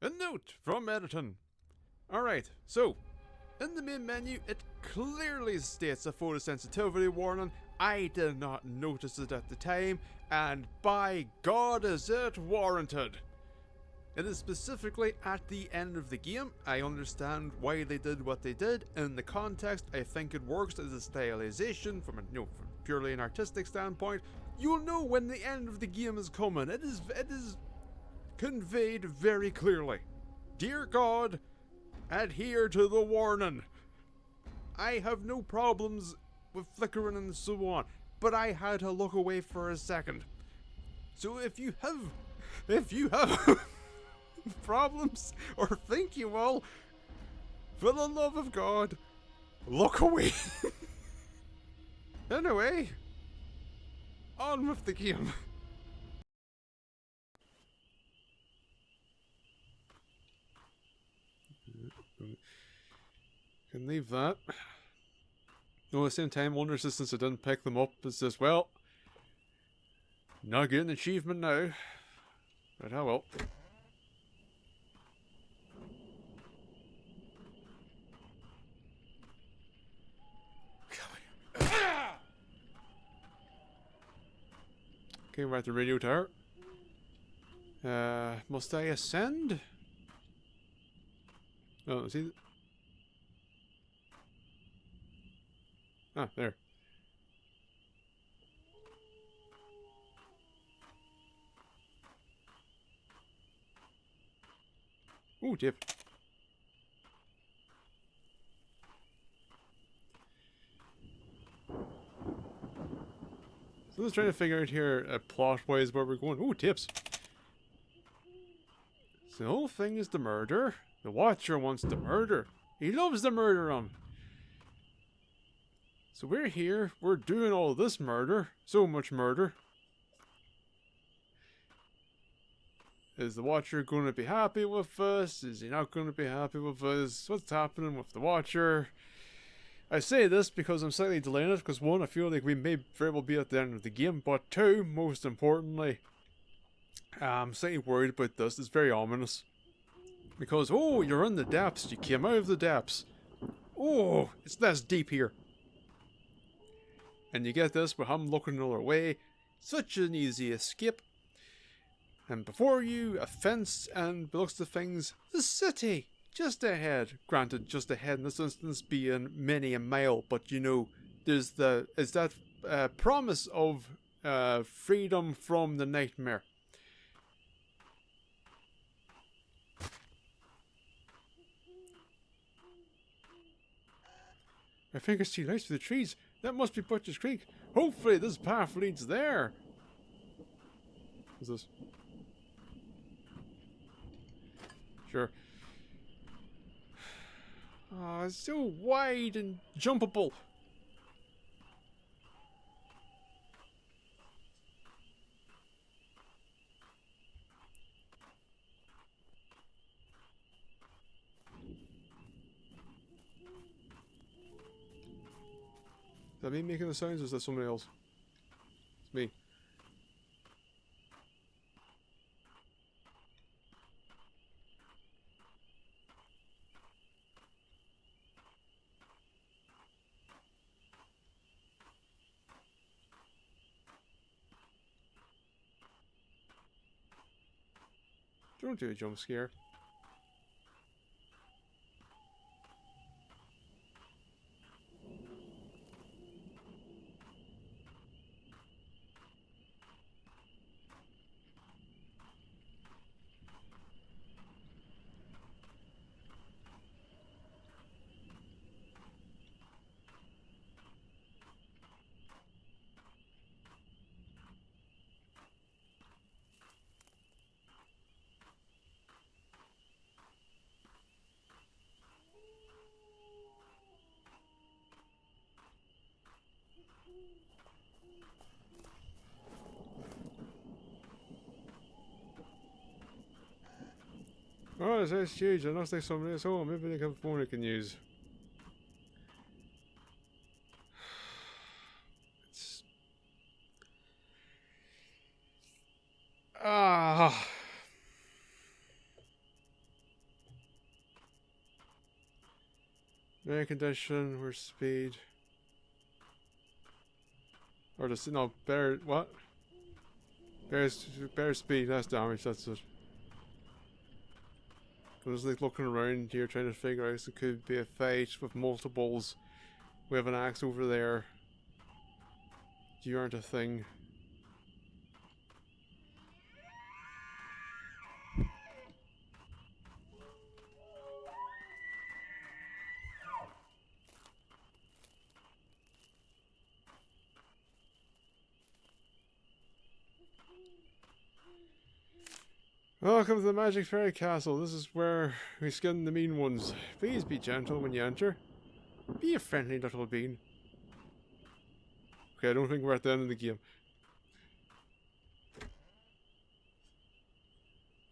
A note from Editon. Alright, so, in the main menu, it clearly states a photosensitivity warning. I did not notice it at the time, and by God is it warranted. It is specifically at the end of the game. I understand why they did what they did. In the context, I think it works as a stylization from from purely an artistic standpoint. You'll know when the end of the game is coming. It is conveyed very clearly. Dear God, adhere to the warning. I have no problems with flickering and so on, but I had to look away for a second. So if you have problems or think you will, for the love of God, look away. Anyway, on with the game. Can leave that. No, at the same time, wonder since I didn't pick them up, it's just, well, not getting an achievement now. But how well. Okay, we're at the radio tower. Must I ascend? Oh, see? Ah, there. Ooh, tip. So let's try to figure out here, plot-wise, where we're going. Ooh, tips. So the whole thing is the murder. The Watcher wants to murder. He loves to murder him. So we're here, we're doing all this murder. So much murder. Is the Watcher going to be happy with us? Is he not going to be happy with us? What's happening with the Watcher? I say this because I'm slightly delaying it, because one, I feel like we may very well be at the end of the game, but two, most importantly, I'm slightly worried about this. It's very ominous. Because, oh, you're in the depths. You came out of the depths. Oh, it's this deep here. And you get this with him looking another way. Such an easy escape. And before you, a fence, and by looks of things, the city. Just ahead. Granted, just ahead in this instance being many a mile, but you know, there's that promise of freedom from the nightmare. I think I see lights through the trees. That must be Butcher's Creek. Hopefully this path leads there. What's this? Sure. Oh, it's so wide and jumpable. Is that me making the sounds or is that somebody else? It's me. Don't do a jump scare. Oh, that's huge. It looks like somebody is home. Maybe they have a phone I can use. It's... Ah. Air condition, where's speed? Or just, no, better, what? Better speed, less damage, that's it. I'm just like looking around here trying to figure out if it could be a fight with multiples. We have an axe over there. You aren't a thing. Welcome to the Magic Fairy Castle. This is where we skin the mean ones. Please be gentle when you enter. Be a friendly little bean. Okay, I don't think we're at the end of the game.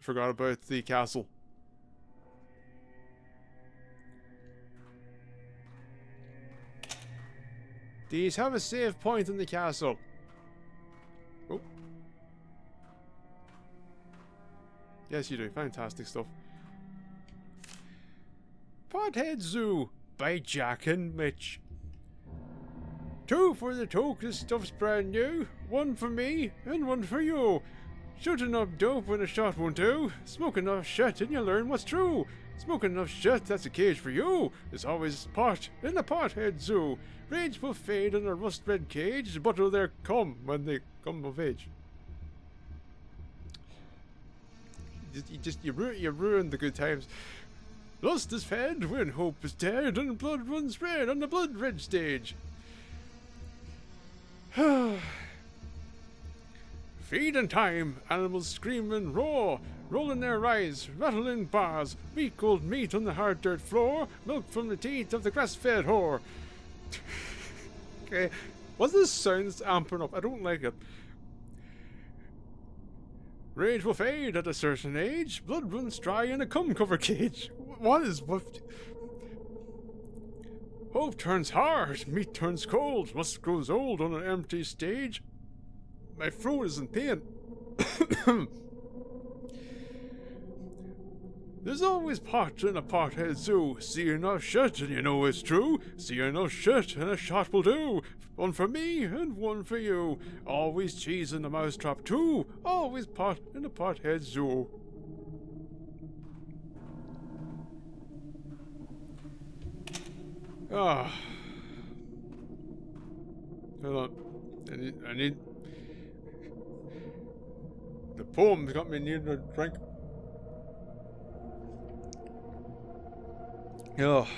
Forgot about the castle. These have a save point in the castle. Oh. Yes, you do. Fantastic stuff. Pothead Zoo by Jack and Mitch. 2 for the toke, this stuff's brand new. 1 for me, and 1 for you. Shooting up dope when a shot won't do. Smoke enough shit and you learn what's true. Smoke enough shit, that's a cage for you. There's always pot in a pothead zoo. Rage will fade in a rust-red cage, but will there come when they come of age. You ruined the good times. Lust is fed when hope is dead, and blood runs red on the blood-red stage. Feed in time, animals scream and roar, rolling their eyes, rattling bars, weak old meat on the hard dirt floor, milk from the teeth of the grass-fed whore. Okay, what's this sounds amping up? I don't like it. Rage will fade at a certain age, blood runs dry in a cum-cover cage. What? Hope turns hard, meat turns cold, lust grows old on an empty stage. My throat is in pain. There's always pot in a pothead zoo. See enough shit and you know it's true. See enough shit and a shot will do. 1 for me and 1 for you. Always cheese in the mousetrap too. Always pot in a pothead zoo. Ah. Hold on. I need... The poem's got me needing a drink. Oh.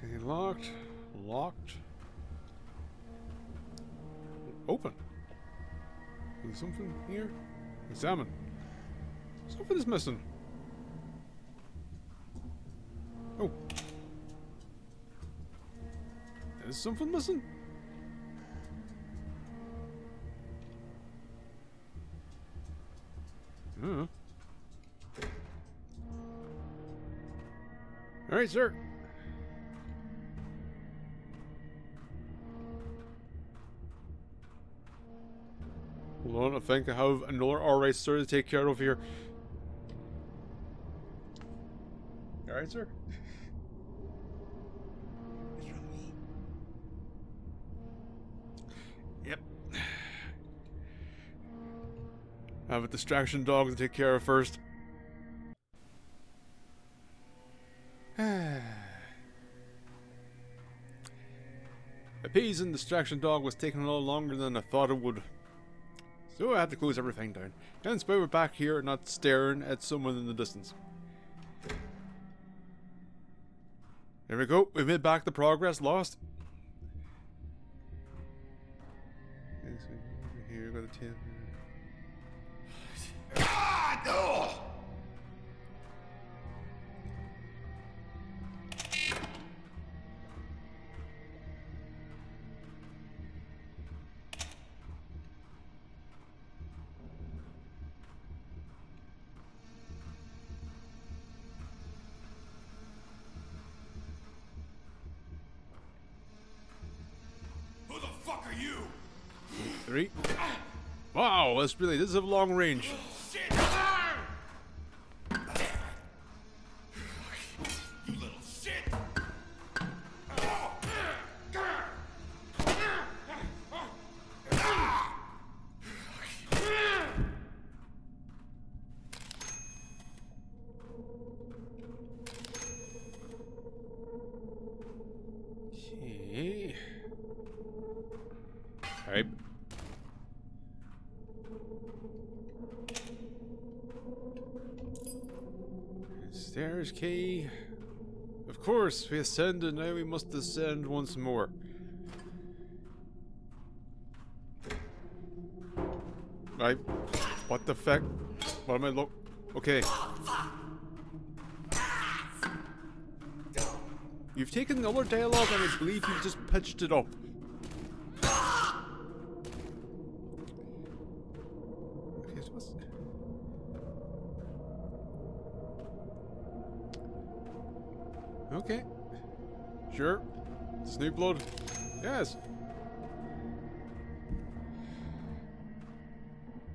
Okay, locked. Locked. Open. Is there something here? Examine. Something is missing. Oh. Is something missing? Alright, sir. Hold on, I think I have another alright, sir, to take care of here. Alright, sir. Yep. I have a distraction dog to take care of first. Appeasing distraction dog was taking a little longer than I thought it would. So I had to close everything down. Hence why we're back here not staring at someone in the distance. There we go, we made back the progress lost. Here, got the 10. God, no! Who the fuck are you? 3. Wow, this is a long range. You little shit! Okay. Alright. Stairs key. Of course, we ascended, now we must descend once more. Right. What the fuck? What am I look? Okay. You've taken the other dialogue and I believe you've just pitched it up. Okay, so what's... Okay. Sure. It's new blood. Yes.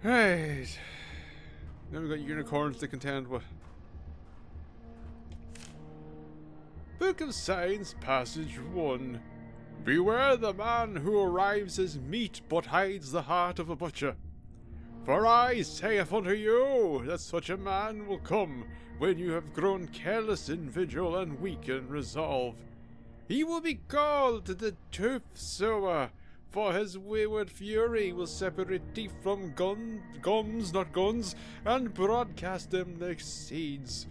Right. Now we've got unicorns to contend with. Book of Signs, Passage 1. Beware the man who arrives as meat, but hides the heart of a butcher. For I saith unto you, that such a man will come, when you have grown careless in vigil and weak in resolve. He will be called the tooth sower, for his wayward fury will separate teeth from gums, not guns, and broadcast them like seeds.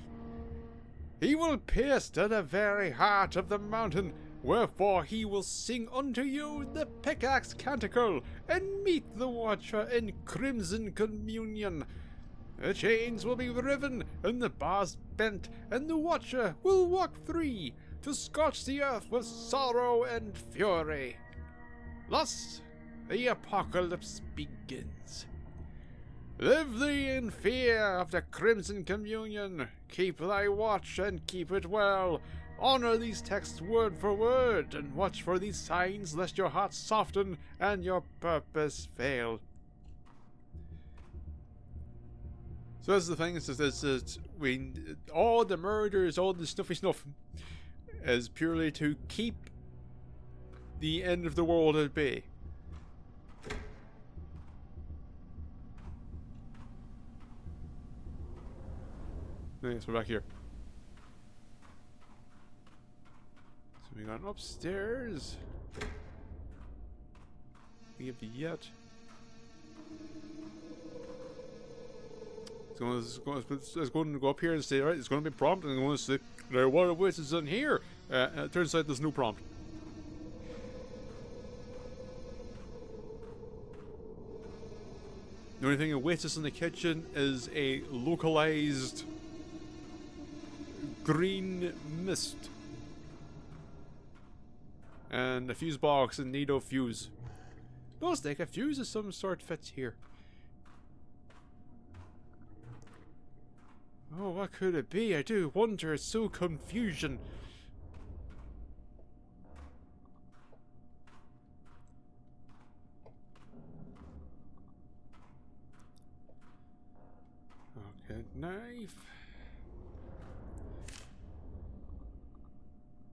He will pierce to the very heart of the mountain, wherefore he will sing unto you the pickaxe canticle, and meet the watcher in crimson communion. The chains will be riven, and the bars bent, and the watcher will walk free, to scorch the earth with sorrow and fury. Thus the apocalypse begins. Live thee in fear of the crimson communion. Keep thy watch and keep it well. Honor these texts word for word, and watch for these signs, lest your heart soften and your purpose fail. So that's the thing, all the murders, all the snuffy snuff is purely to keep the end of the world at bay. Yes, we're back here. So we got upstairs. We have the yet. It's going to go up here and say, right, it's going to be prompt, and I'm going to say, there are water witches in here. It turns out there's no prompt. The only thing that waits us in the kitchen is a localized green mist. And a fuse box in need of fuse. Looks like a fuse of some sort fits here. Oh, what could it be? I do wonder, it's so confusion. Okay, knife.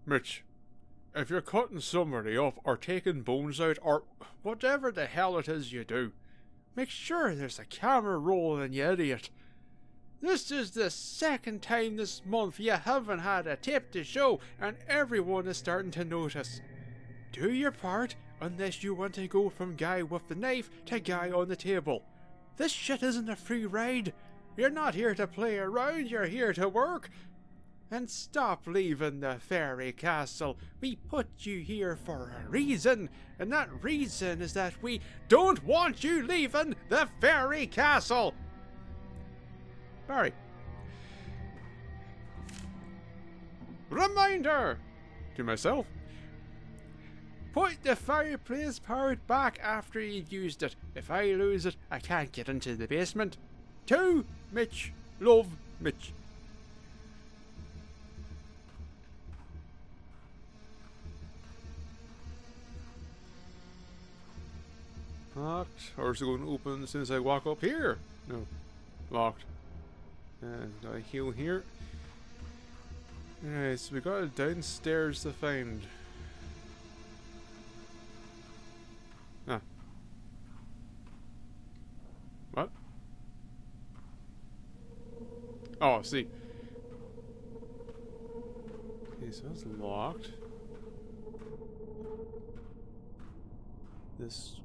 Mitch, if you're cutting somebody up or taking bones out or whatever the hell it is you do, make sure there's a camera rolling, you idiot. This is the second time this month you haven't had a tip to show, and everyone is starting to notice. Do your part, unless you want to go from guy with the knife to guy on the table. This shit isn't a free ride. You're not here to play around, you're here to work. And stop leaving the fairy castle. We put you here for a reason, and that reason is that we don't want you leaving the fairy castle. Barry. Reminder to myself. Put the fireplace powered back after you've used it. If I lose it, I can't get into the basement. 2, Mitch. Love, Mitch. Locked. Or is it going to open as soon as I walk up here? No. Locked. And I heal here. Alright, so we got it downstairs to find. Ah. What? Oh, I see. Okay, so that's locked. This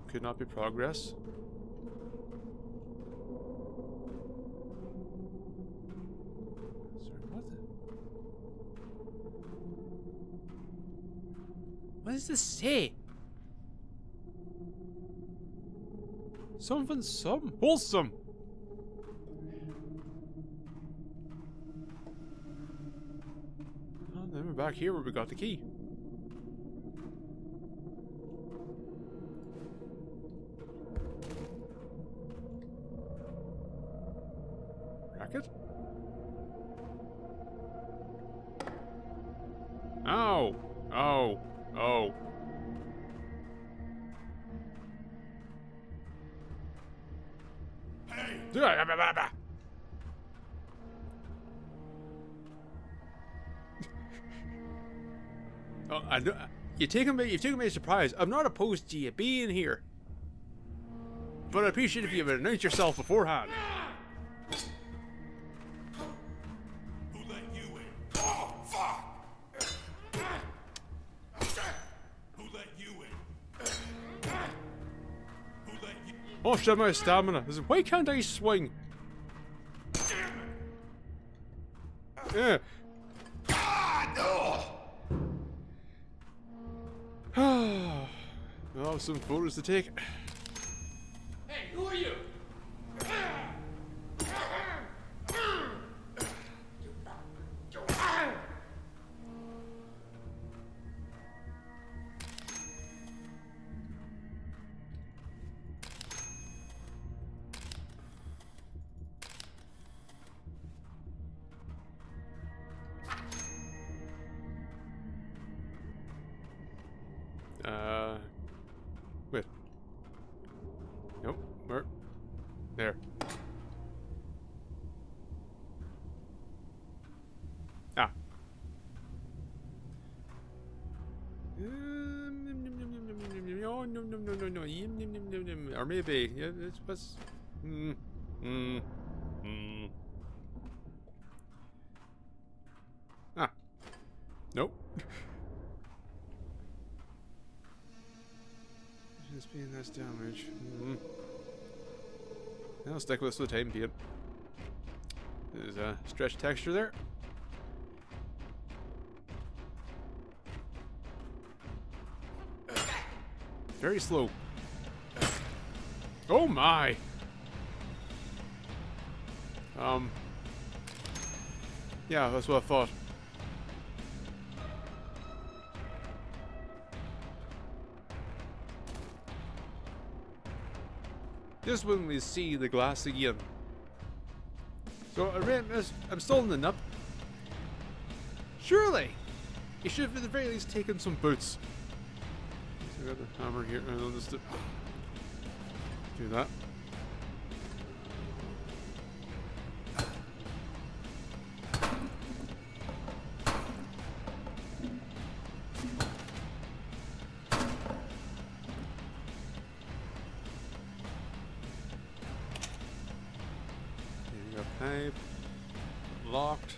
could not be progress. Sorry, what the? What does this say? Something wholesome. Oh, then we're back here where we got the key. Racket? Oh! Oh! Oh! Hey! Oh, I know. You've taken me by surprise. I'm not opposed to you being here, but I appreciate if you would announce yourself beforehand. Who let you in? Oh, fuck! Who let you in? Who let you? Oh shit, my stamina. Why can't I swing? Yeah. Ah, no! Oh, some photos to take. Hey, who are you? Wait. Nope. Where? There. Ah. No, no, no, no, no, no. Or maybe, yeah, it's what's. Ah. Nope. Just being this damage. I'll stick with this for the time being. There's a stretch texture there. Very slow. Oh my! Yeah, that's what I thought. Just when we see the glass again. So I'm still in the nub. Surely! You should have at the very least taken some boots. So I got the hammer here, and I'll just do that. Pipe. Locked.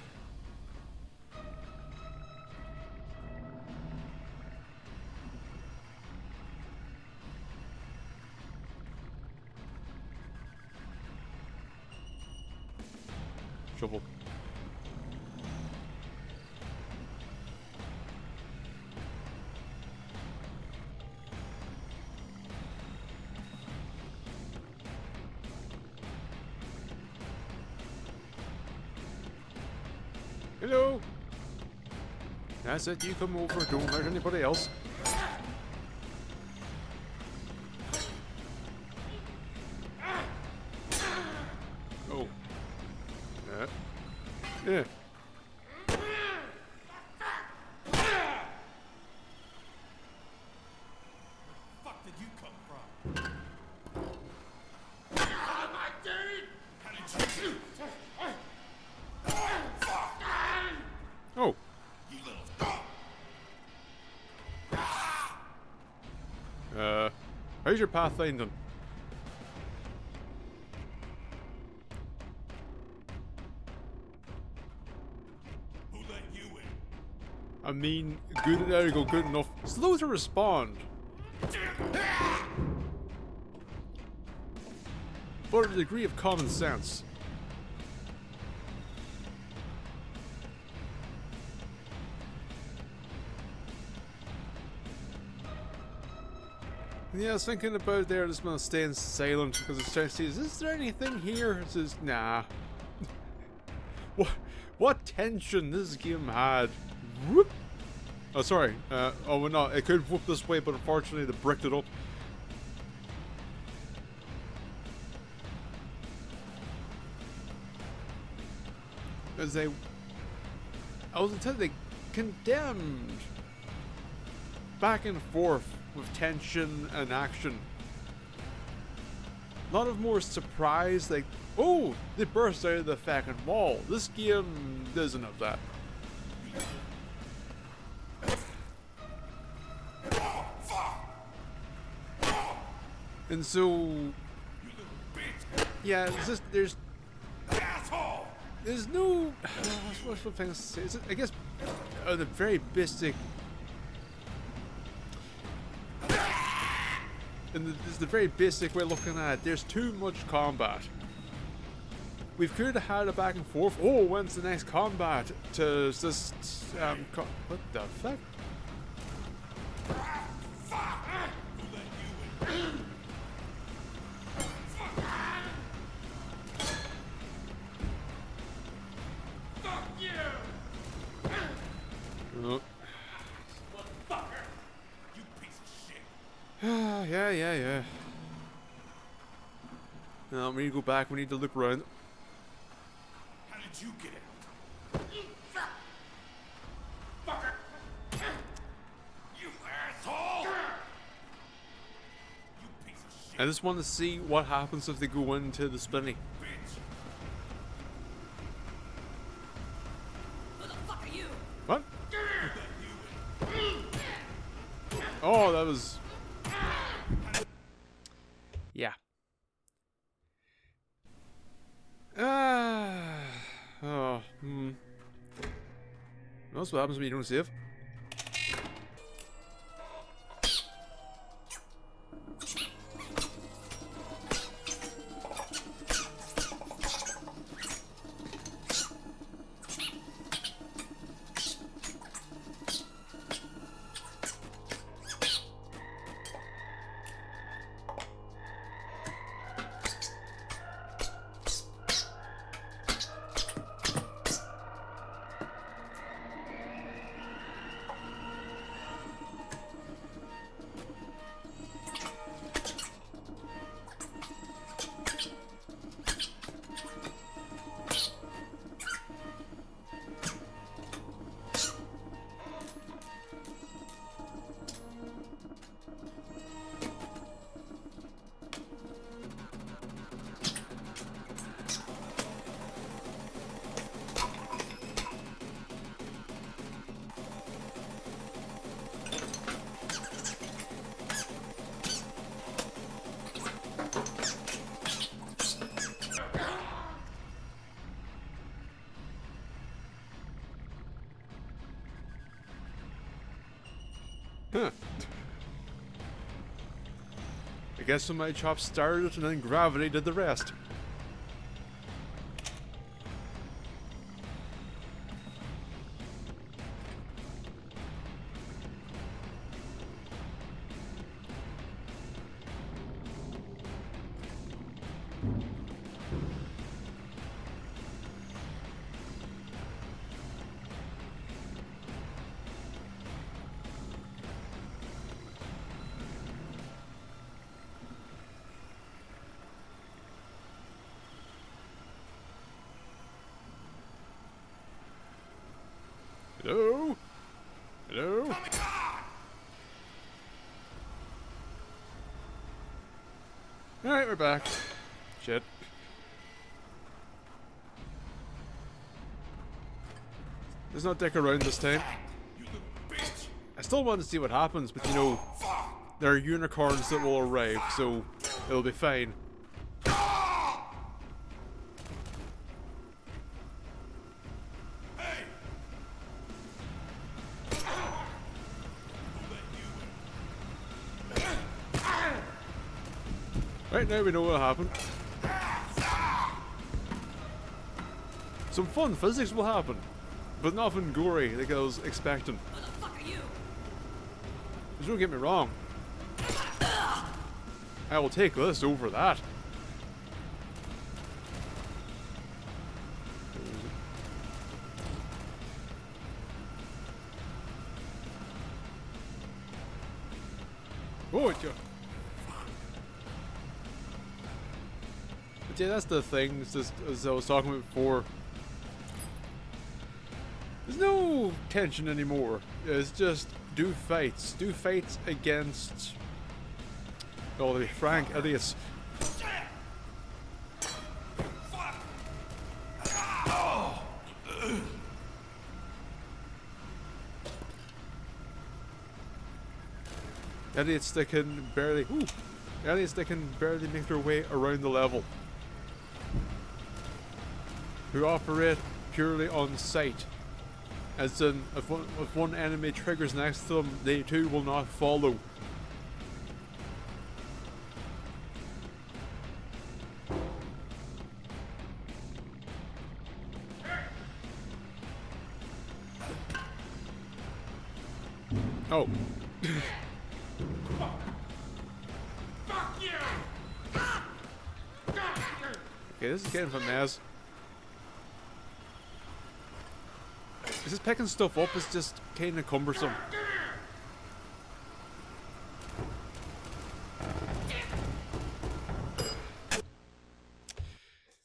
Shovel. Hello. That's it. You come over. Don't hurt anybody else. Oh. Yeah. Fuck did you come from? How's your pathfinding? Who let you in? I mean, good. There you go. Good enough. Slow to respond. But a degree of common sense. Yeah, I was thinking about there, just gonna stay silent because I was trying to see, is there anything here? It says, nah. What tension this game had. Whoop. Oh, sorry. Oh, well, no, it could whoop this way, but unfortunately they bricked it up. As I was intended, condemned back and forth with tension and action. A lot of more surprise, like, oh, they burst out of the fucking wall. This game doesn't have that. And so, yeah, it's just, there's no, what's the thing to say? I guess, the very basic, and this is the very basic way of looking at it. There's too much combat. We could have had a back and forth. Oh, when's the next combat? To just, what the fuck? Yeah. Now, we need to go back. We need to look around. How did you get out? Fucker! You asshole! You piece of shit! I just want to see what happens if they go into the spinny. Bitch! Who the fuck are you? What? Who let you in? Oh, that was... Yeah. That's what happens when you don't save. Huh. I guess when my chop started and then gravity did the rest. Hello? Hello? Alright, we're back. Shit. There's no dick around this time. I still want to see what happens, but you know, there are unicorns that will arrive, so it'll be fine. Right now we know what happened. Some fun physics will happen, but nothing gory like I was expecting. Who the fuck are you? Just don't get me wrong. I will take this over that. Oh, it's your... But yeah, that's the thing, it's just, as I was talking about before. There's no tension anymore. It's just do fights. Do fights against... Oh, to be frank, idiots. Idiots that can barely... Ooh! Idiots that can barely make their way around the level. Who operate purely on sight. As in, if one enemy triggers next to them, they too will not follow. Oh. Fuck you! Okay, this is getting from Naz. Is this picking stuff up is just kind of cumbersome.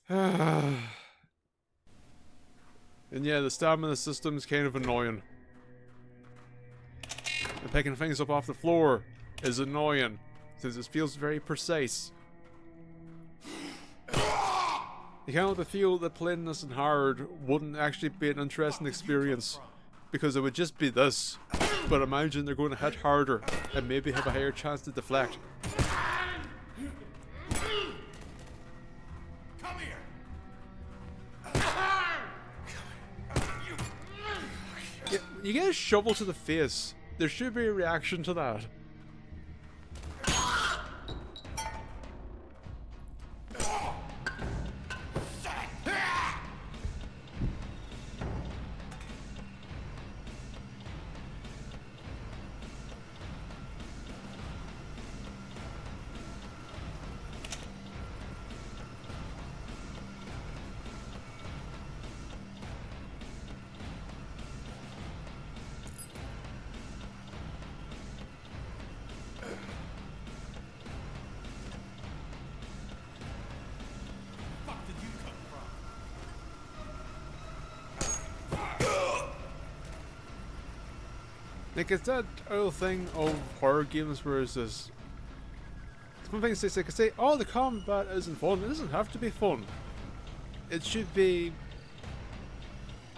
And yeah, the stamina system is kind of annoying. And picking things up off the floor is annoying, since it feels very precise. You can't help but feel that playing this in hard wouldn't actually be an interesting experience, because it would just be this, but imagine they're going to hit harder and maybe have a higher chance to deflect. Come here! Yeah, you get a shovel to the face. There should be a reaction to that. Fuck did you come from? Like, it's that old thing of horror games where it's this... Some things they could say, oh, the combat isn't fun. It doesn't have to be fun. It should be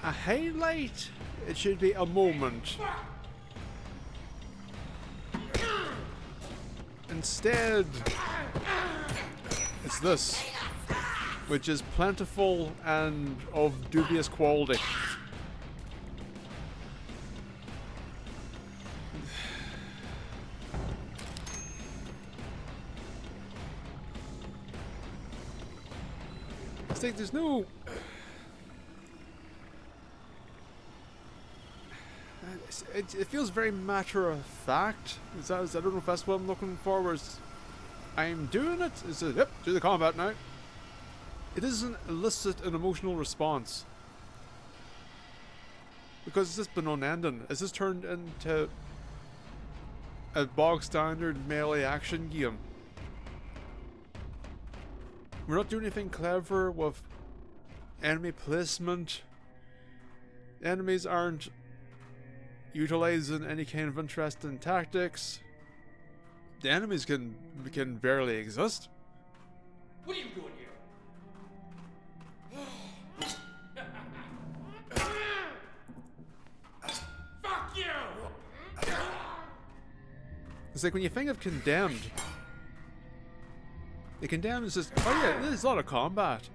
a highlight. It should be a moment. Instead, it's this, which is plentiful and of dubious quality. It's like there's no... It feels very matter of fact. I don't know if that's what I'm looking for. Whereas I'm doing it. It's a, yep, do the combat now. It doesn't elicit an emotional response. Because it's just been unending. It's just turned into a bog standard melee action game. We're not doing anything clever with enemy placement. Enemies aren't utilizing any kind of interesting tactics. The enemies can barely exist. What are you doing here? Fuck you! It's like when you think of Condemned. The Condemned is just, oh yeah, there's a lot of combat.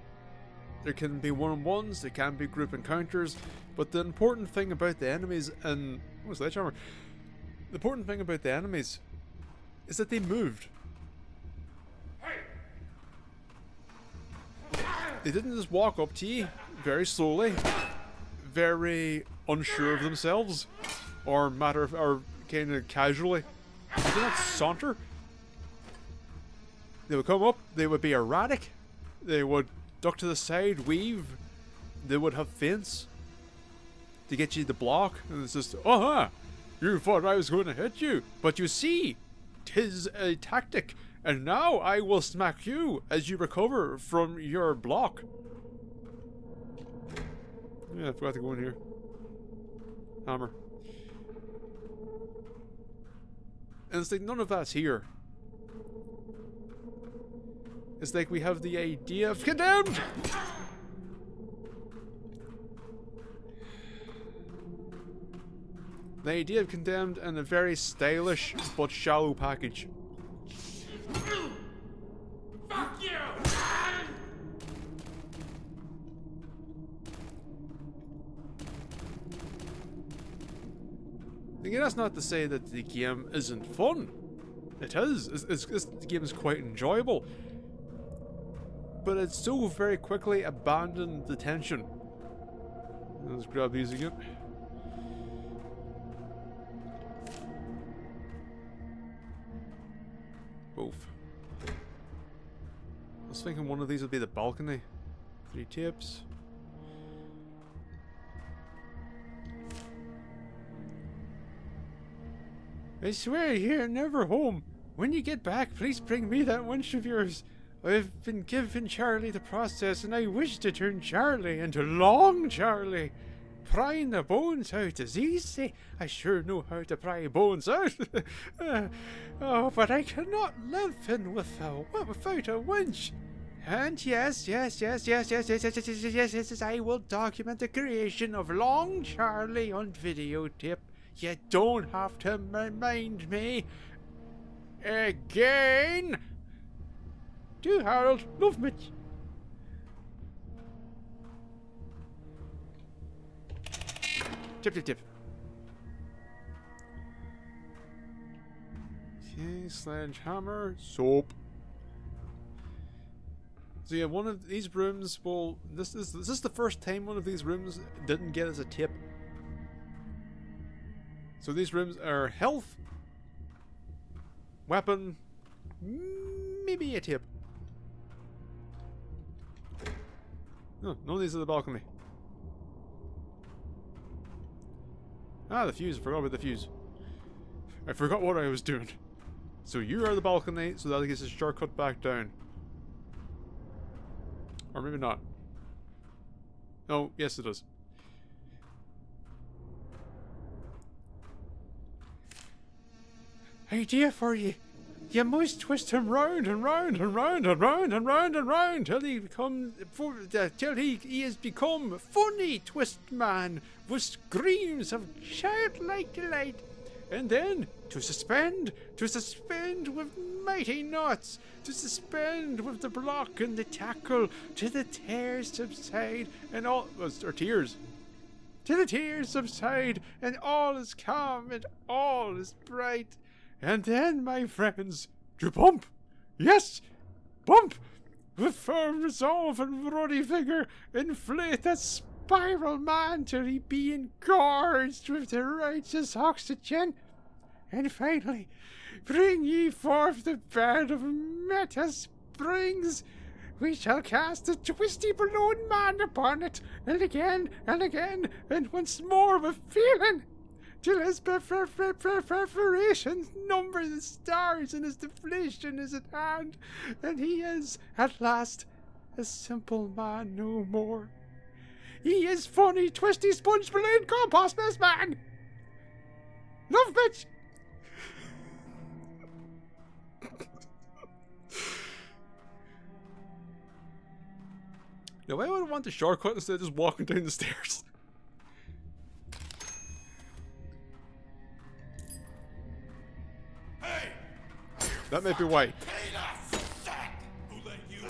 There can be one-on-ones, there can be group encounters, but the important thing about the enemies and... oh, sledgehammer. The important thing about the enemies is that they moved. They didn't just walk up to you very slowly, very unsure of themselves, or kind of casually. They did not saunter. They would come up, they would be erratic, they would duck to the side, weave, they would have feints to get you to block, and it's just, you thought I was going to hit you, but you see, 'tis a tactic, and now I will smack you as you recover from your block. Yeah, I forgot to go in here. Hammer. And it's like, none of that's here. It's like we have the idea of Condemned! The idea of Condemned and a very stylish but shallow package. Fuck you! Again, that's not to say that the game isn't fun. It is. The game is quite enjoyable. But it so very quickly abandoned the tension. Let's grab these again. Both. I was thinking one of these would be the balcony. 3 tips. I swear you're never home. When you get back, please bring me that wench of yours. I've been giving Charlie the process, and I wish to turn Charlie into Long Charlie. Prying the bones out is easy. I sure know how to pry bones out. Oh, but I cannot live in without a wench. And yes, I will document the creation of Long Charlie on videotape. You don't have to remind me. Again. Do, Harold. Love me. Tip. Okay, sledgehammer. Soap. So yeah, one of these rooms will... This is the first time one of these rooms didn't get us a tip. So these rooms are health, weapon, maybe a tip. No, none of these are the balcony. Ah, the fuse. I forgot about the fuse. I forgot what I was doing. So you are the balcony, so that gets a shortcut back down. Or maybe not. Oh, yes it does. Idea for you. You must twist him round and round and round and round and round and round till he becomes till he has become funny twist man with screams of childlike delight. And then to suspend with mighty knots, to suspend with the block and the tackle, till the tears subside and all or tears. Till the tears subside and all is calm and all is bright. And then, my friends, to bump! Yes! Bump! With firm resolve and ruddy vigour, inflate that spiral man till he be engorged with the righteous oxygen. And finally, bring ye forth the bed of meta springs. We shall cast a twisty balloon man upon it, and again, and once more with feeling. Till his preparations number the stars and his deflation is at hand, and he is, at last, a simple man no more. He is funny, twisty, sponge balloon compost mess man! Love bitch! Now I would want the shortcut instead of just walking down the stairs. Hey! That might be why. Peter, sack! Who let you in?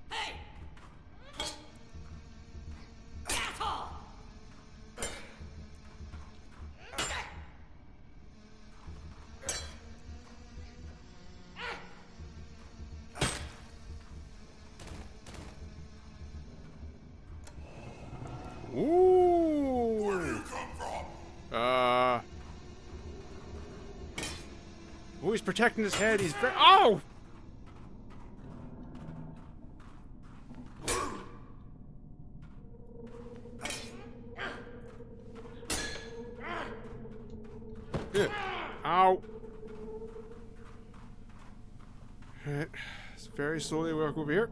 Hey! Asshole! Ooh. Where do you come from? Oh, he's protecting his head. He's very. Oh! Yeah. Ow. Alright. Let's very slowly work over here.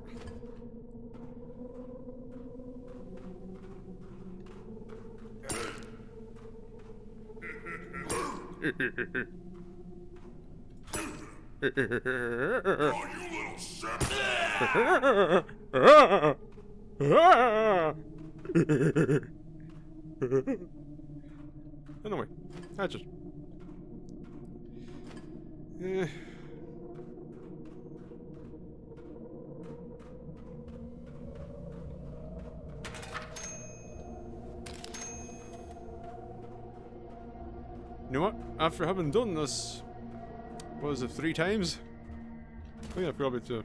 Oh, you little shit! Anyway, that's it. Eh. You know what? After having done this, what was it, 3 times? I think I probably to.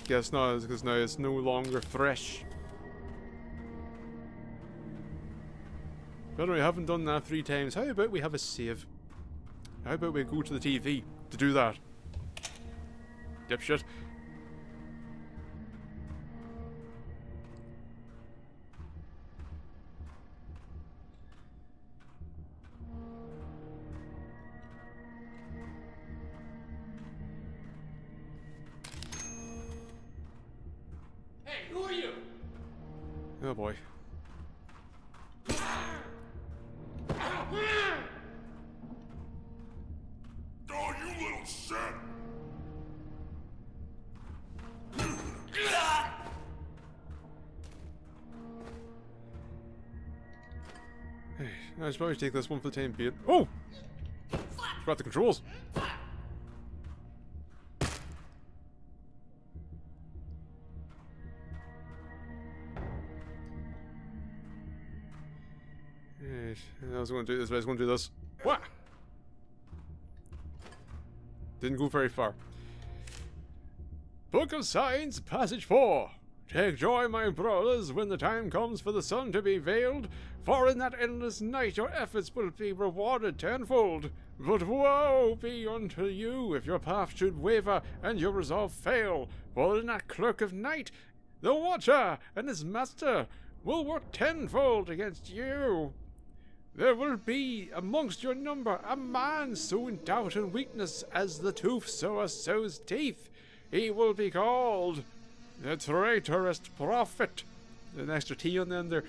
Guess not, because now it's no longer fresh. But anyway, I haven't done that 3 times. How about we have a save? How about we go to the TV to do that? Dipshit. Hey, who are you? Oh boy. Oh, you little shit! Hey, I should probably take this one for the time being. Oh! Forgot the controls. Right, I was going to do this, but I was going to do this. What? Didn't go very far. Book of Signs, Passage 4. Take joy, my brothers, when the time comes for the sun to be veiled, for in that endless night your efforts will be rewarded tenfold. But woe be unto you if your path should waver and your resolve fail, for in that clerk of night, the Watcher and his master will work tenfold against you. There will be amongst your number a man so in doubt and weakness as the tooth sower sows teeth. He will be called the traitorous prophet. An extra T on the end there.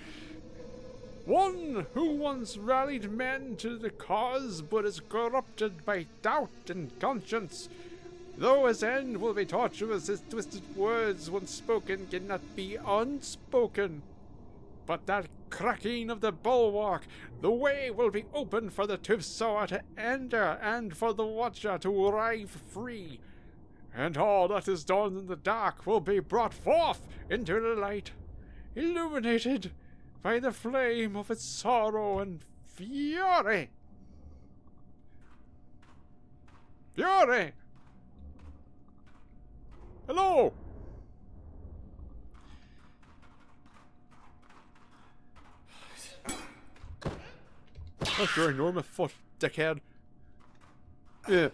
One who once rallied men to the cause, but is corrupted by doubt and conscience. Though his end will be tortuous, his twisted words once spoken cannot be unspoken. But that cracking of the bulwark, the way will be open for the tooth sower to enter, and for the Watcher to arrive free. And all that is done in the dark will be brought forth into the light, illuminated by the flame of its sorrow and fury. Fury! Hello! That's your enormous foot, dickhead. Yeah.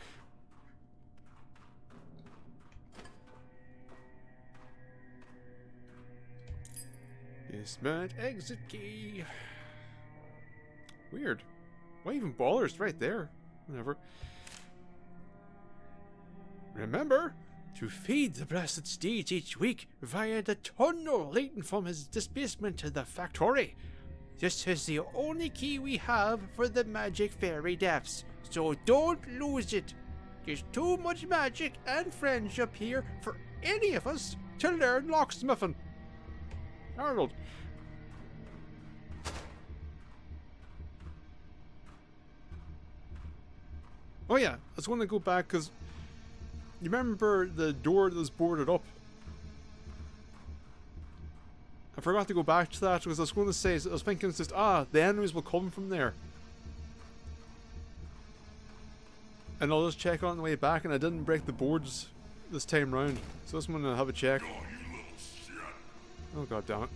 Dismount exit key. Weird. Why even ballers right there? Whatever. Remember to feed the blessed steeds each week via the tunnel leading from his basement to the factory. This is the only key we have for the magic fairy depths, so don't lose it. There's too much magic and friendship here for any of us to learn locksmithing. Arnold. Oh yeah, I was going to go back because you remember the door that was boarded up? I forgot to go back to that because I was going to say, I was thinking it's just, the enemies will come from there. And I'll just check on the way back, and I didn't break the boards this time round. So I'm going to have a check. Oh god damn it.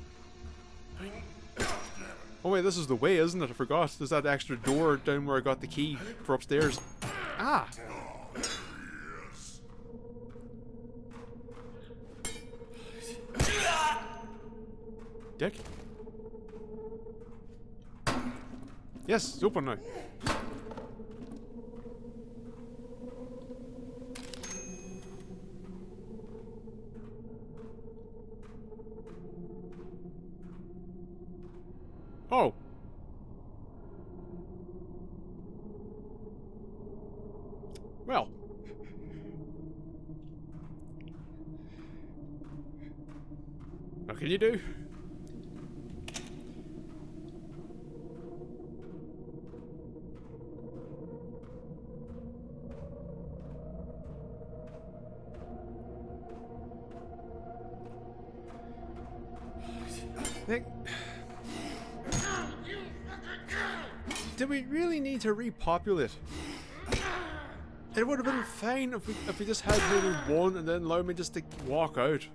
Oh wait, this is the way, isn't it? I forgot. There's that extra door down where I got the key for upstairs. Ah! Dick? Yes, it's open now. Oh! Well. What can you do? Did we really need to repopulate? It would have been fine if we just had maybe one and then allow me just to walk out.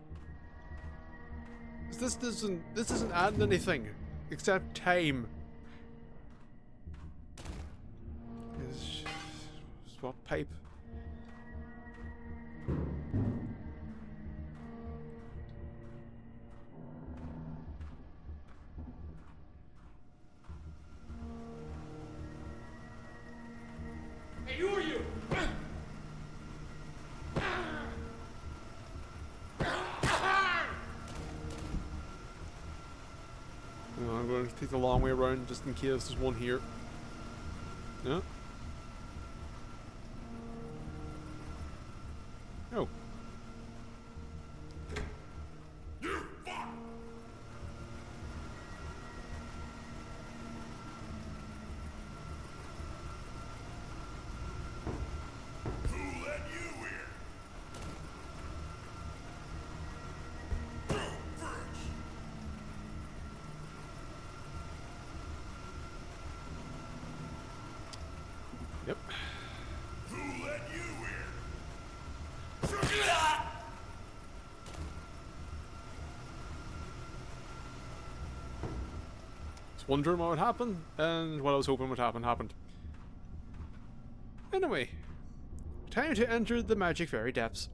This doesn't add anything except time. Swap pipe. Hey, who are you? I'm going to take the long way around just in case there's one here. No? Oh. Yep. Who let you in? Was wondering what would happen, and what I was hoping would happen happened. Anyway, time to enter the Magic Fairy depths.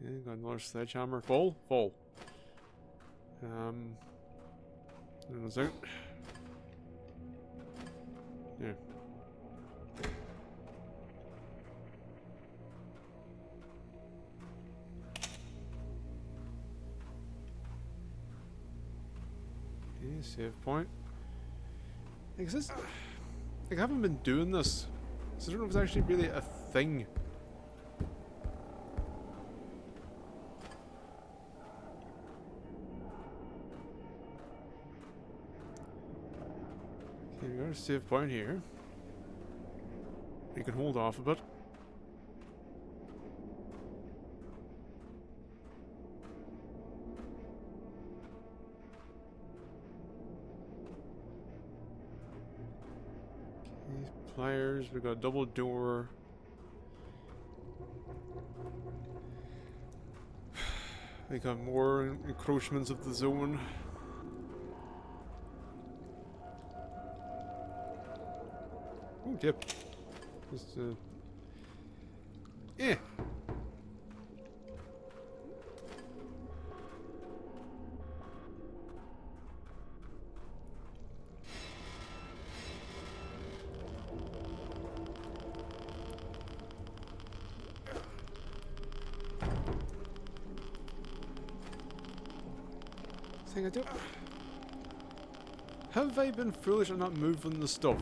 Okay, got another sledgehammer. Full? Full. And it's out. Yeah. Okay, save point. Like, I haven't been doing this, so I don't know if it's actually really a thing. Okay, we got a save point here. We can hold off a bit. Okay, pliers, we got a double door. We got more encroachments of the zone. Oh, yep. Just, yeah. Thing I do. Have I been foolish and not moving the stuff?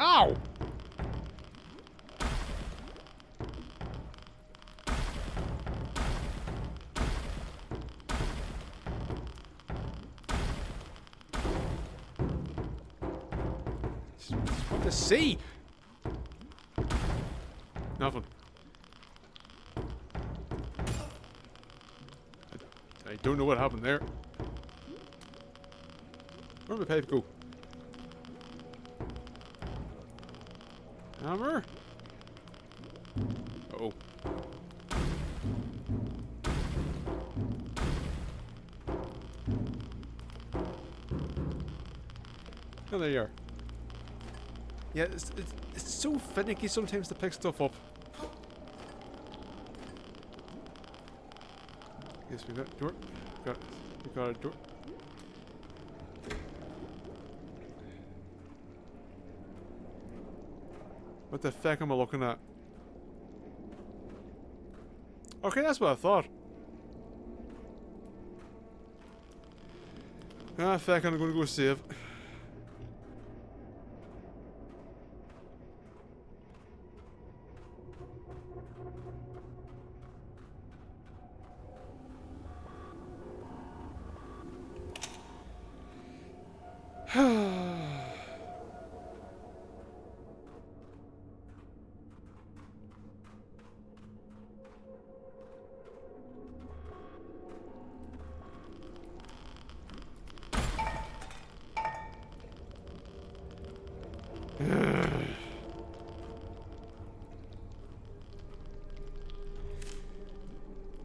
Ow! What to see? Nothing. I don't know what happened there. Where'd my pipe go? Hammer? Uh-oh. Oh, there you are. Yeah, it's so finicky sometimes to pick stuff up. Yes, we got a door. We got a door. What the fuck am I looking at? Okay, that's what I thought. Ah, fuck, I'm gonna go save.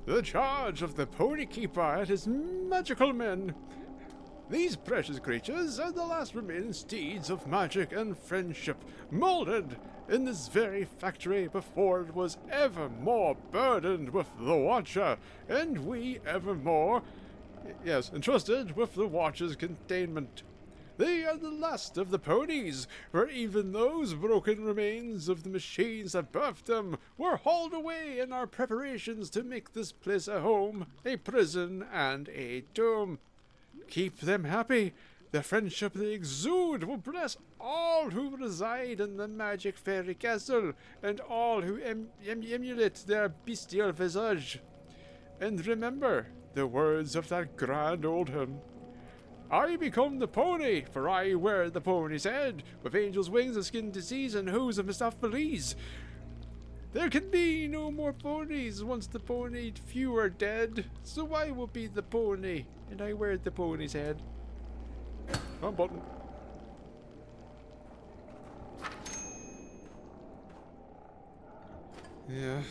The charge of the Pony Keeper and his magical men. These precious creatures are the last remaining steeds of magic and friendship, molded in this very factory before it was ever more burdened with the Watcher, and we evermore, yes, entrusted with the Watcher's containment. They are the last of the ponies, for even those broken remains of the machines that birthed them were hauled away in our preparations to make this place a home, a prison, and a tomb. Keep them happy. The friendship they exude will bless all who reside in the magic fairy castle, and all who emulate their bestial visage. And remember the words of that grand old hymn. I become the pony, for I wear the pony's head, with angel's wings of skin disease and hooves of Mistopheles. There can be no more ponies once the pony few are dead, so I will be the pony, and I wear the pony's head. Wrong button. Yeah.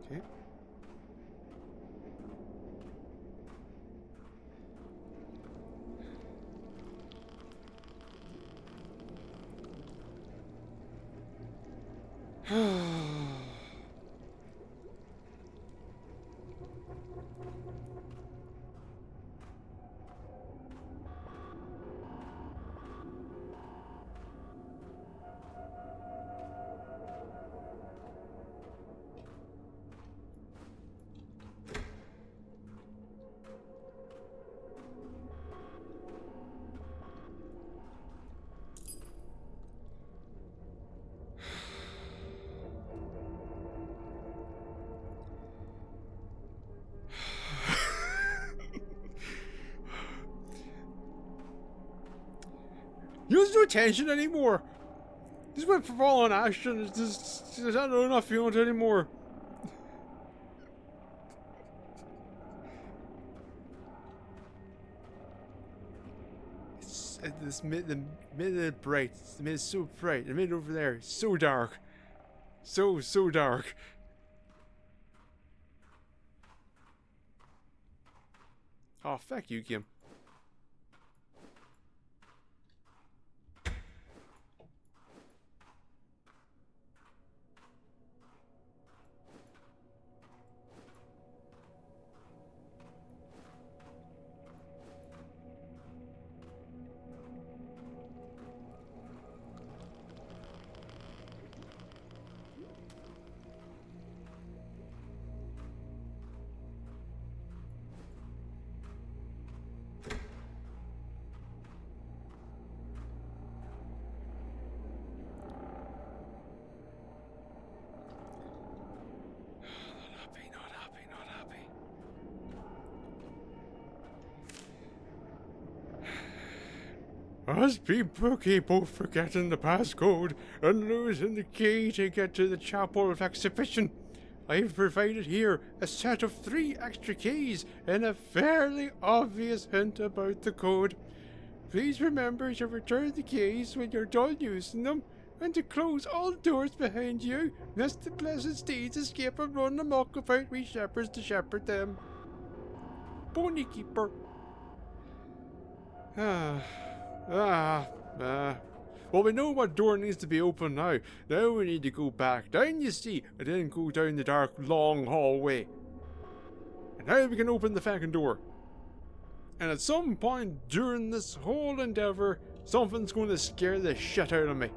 Okay. Use no tension anymore. This went for all on action. It's just, I don't know if you want anymore. It's the mid bright. The mid is so bright. The mid over there is so dark. So dark. Oh, fuck you, Kim. Us people keep both forgetting the passcode and losing the key to get to the chapel of exhibition. I've provided here a set of 3 extra keys and a fairly obvious hint about the code. Please remember to return the keys when you're done using them, and to close all doors behind you, lest the blessed steeds escape and run amok without we shepherds to shepherd them. Pony keeper. Well, we know what door needs to be open now. Now we need to go back down, you see, and then go down the dark, long hallway. And now we can open the fucking door. And at some point during this whole endeavour, something's going to scare the shit out of me.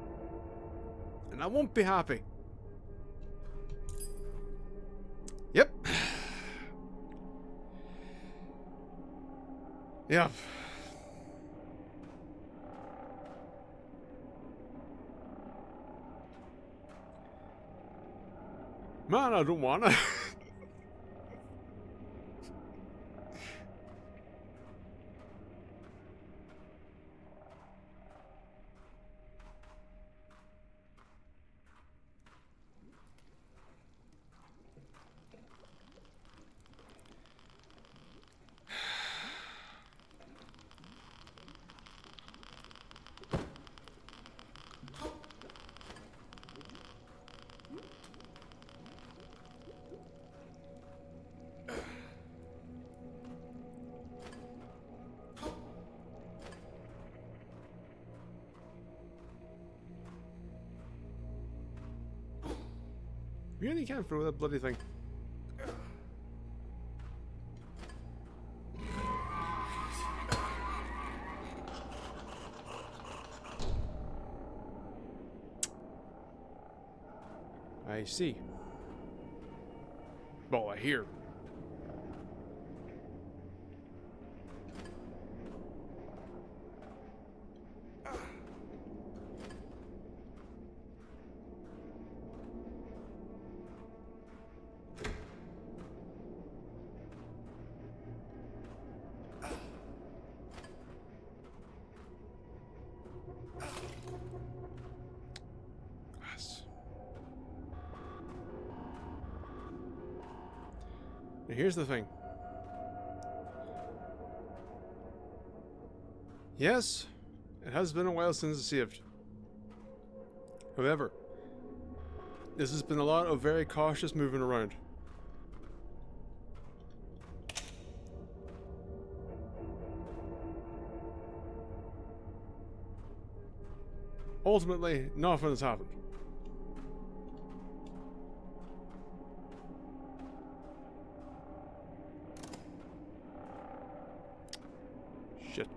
And I won't be happy. Yep. Yep. Man, I don't wanna. Really can't throw that bloody thing. I see. Well, I hear. Now here's the thing. Yes, it has been a while since I saved. However, this has been a lot of very cautious moving around. Ultimately, nothing has happened. Shit.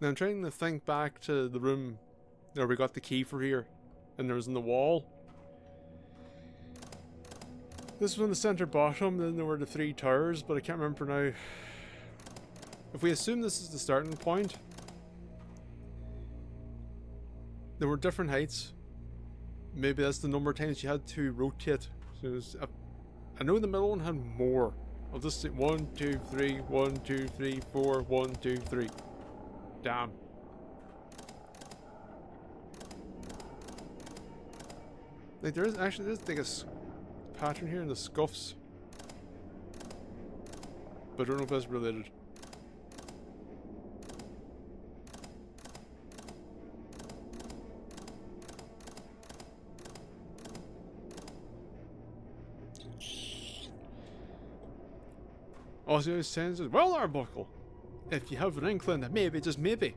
Now I'm trying to think back to the room where we got the key for here, and there was in the wall. This was in the center bottom, then there were the 3 towers, but I can't remember now. If we assume this is the starting point, there were different heights. Maybe that's the number of times you had to rotate. So it was, I know the middle one had more. I'll just say 1, 2, 3, 1, 2, 3, 4, 1, 2, 3. Damn. Like there's like a pattern here in the scuffs, but I don't know if that's related. Also, it says, well, Arebuckle, if you have an inkling that maybe, just maybe,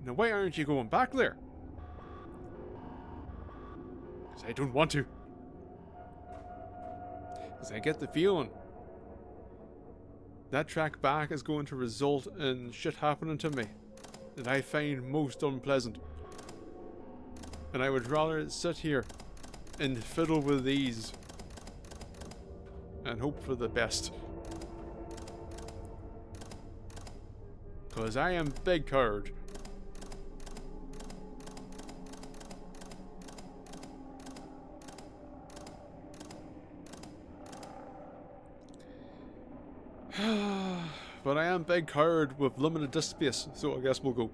now why aren't you going back there? Because I don't want to. Because I get the feeling that track back is going to result in shit happening to me. that I find most unpleasant. And I would rather sit here and fiddle with these and hope for the best. Cause I am big card. But I am big card with limited disk space, so I guess we'll go.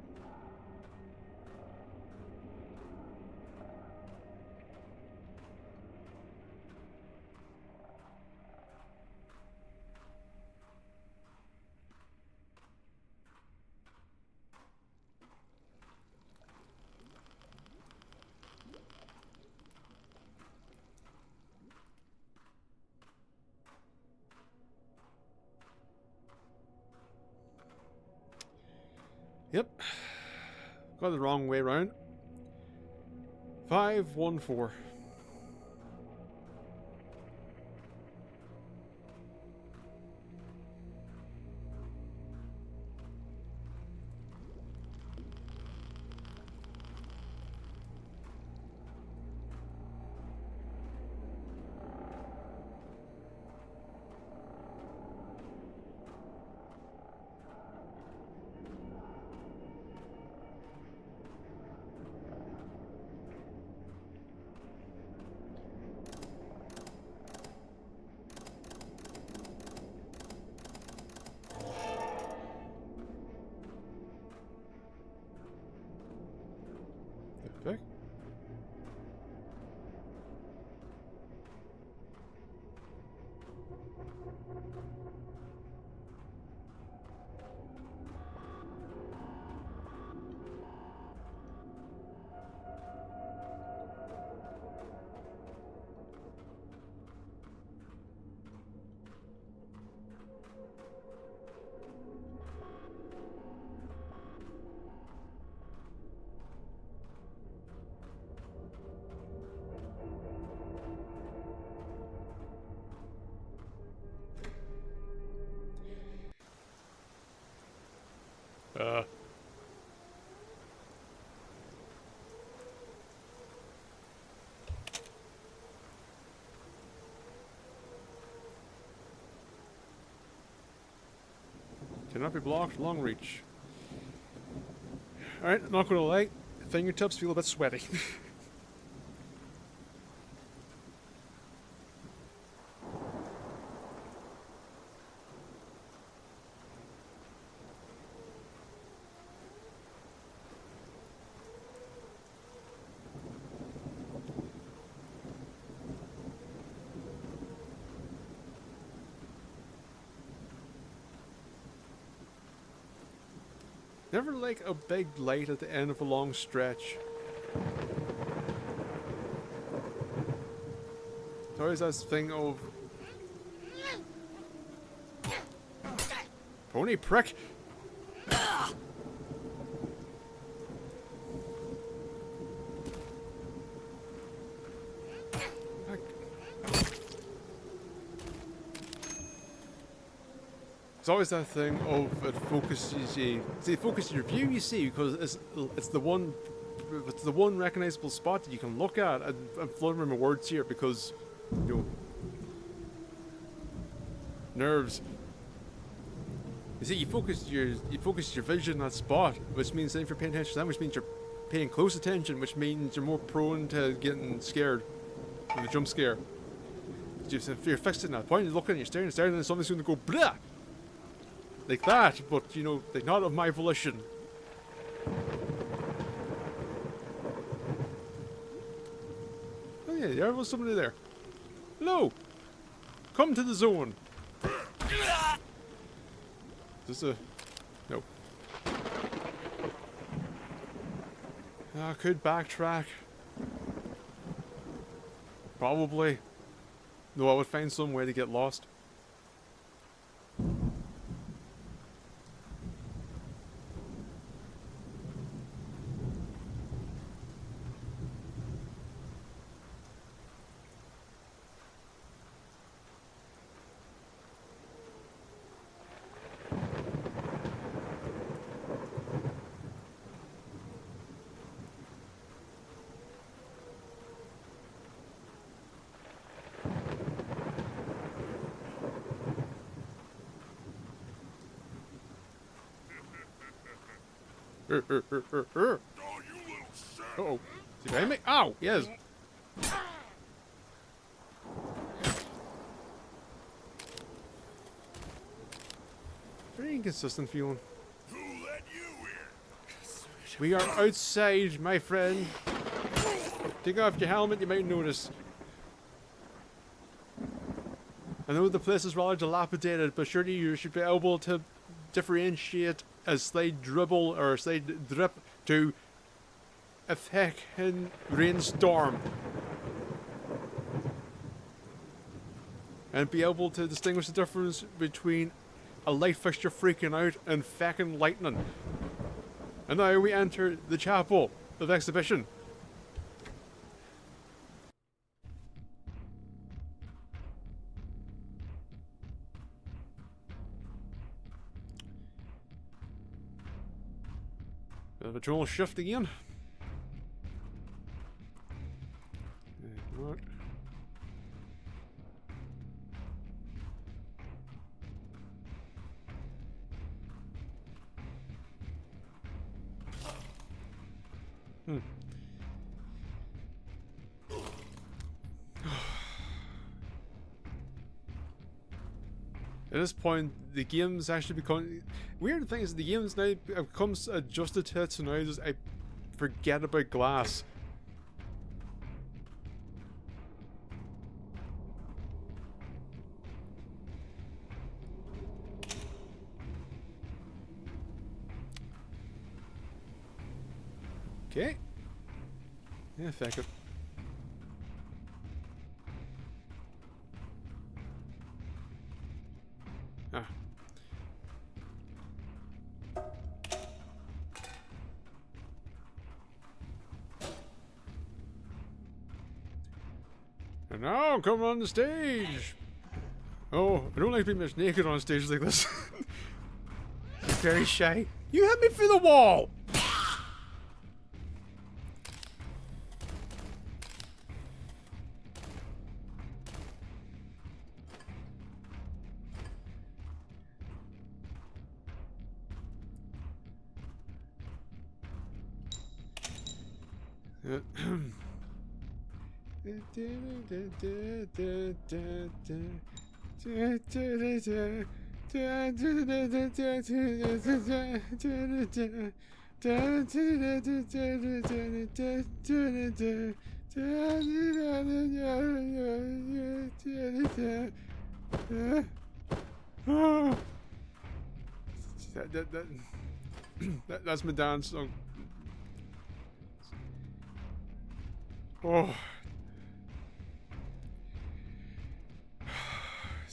Yep. Got the wrong way round. 514. Okay. Cannot be blocked, long reach. Alright, not gonna lie, fingertips feel a bit sweaty. Never like a big light at the end of a long stretch. It's always that thing of... Pony prick! It's always that thing of it focuses you. See, it focuses your view. You see, because it's the one recognizable spot that you can look at. I'm fluttering my words here because, you know, nerves. You see, you focus your vision on that spot, which means then if you're paying attention to that, which means you're paying close attention, which means you're more prone to getting scared with a jump scare. If you're fixed in that point, you're looking, you're staring, and then something's going to go blah. Like that, but you know, like not of my volition. Oh yeah, there was somebody there. Hello! Come to the zone! Is this a... No. I could backtrack. Probably. No, I would find some way to get lost. Oh, you little shit! Uh-oh. Is he behind me? Ow! Yes. Very inconsistent feeling. Who let you in? We are outside, my friend. Take off your helmet, you might notice. I know the place is rather dilapidated, but surely you should be able to differentiate a slight dribble or a slight drip to a feckin' rainstorm. And be able to distinguish the difference between a light fixture freaking out and feckin' lightning. And now we enter the chapel of exhibition. Bit of a tonal shift again. What? At this point, the game's actually become... Weird thing is, the game's now becomes adjusted to it, so now I forget about glass. Okay. Yeah, fuck it. Ah. And now come on the stage. Oh, I don't like being much naked on stage like this. I'm very shy. You hit me through the wall. That's my dance song. Oh.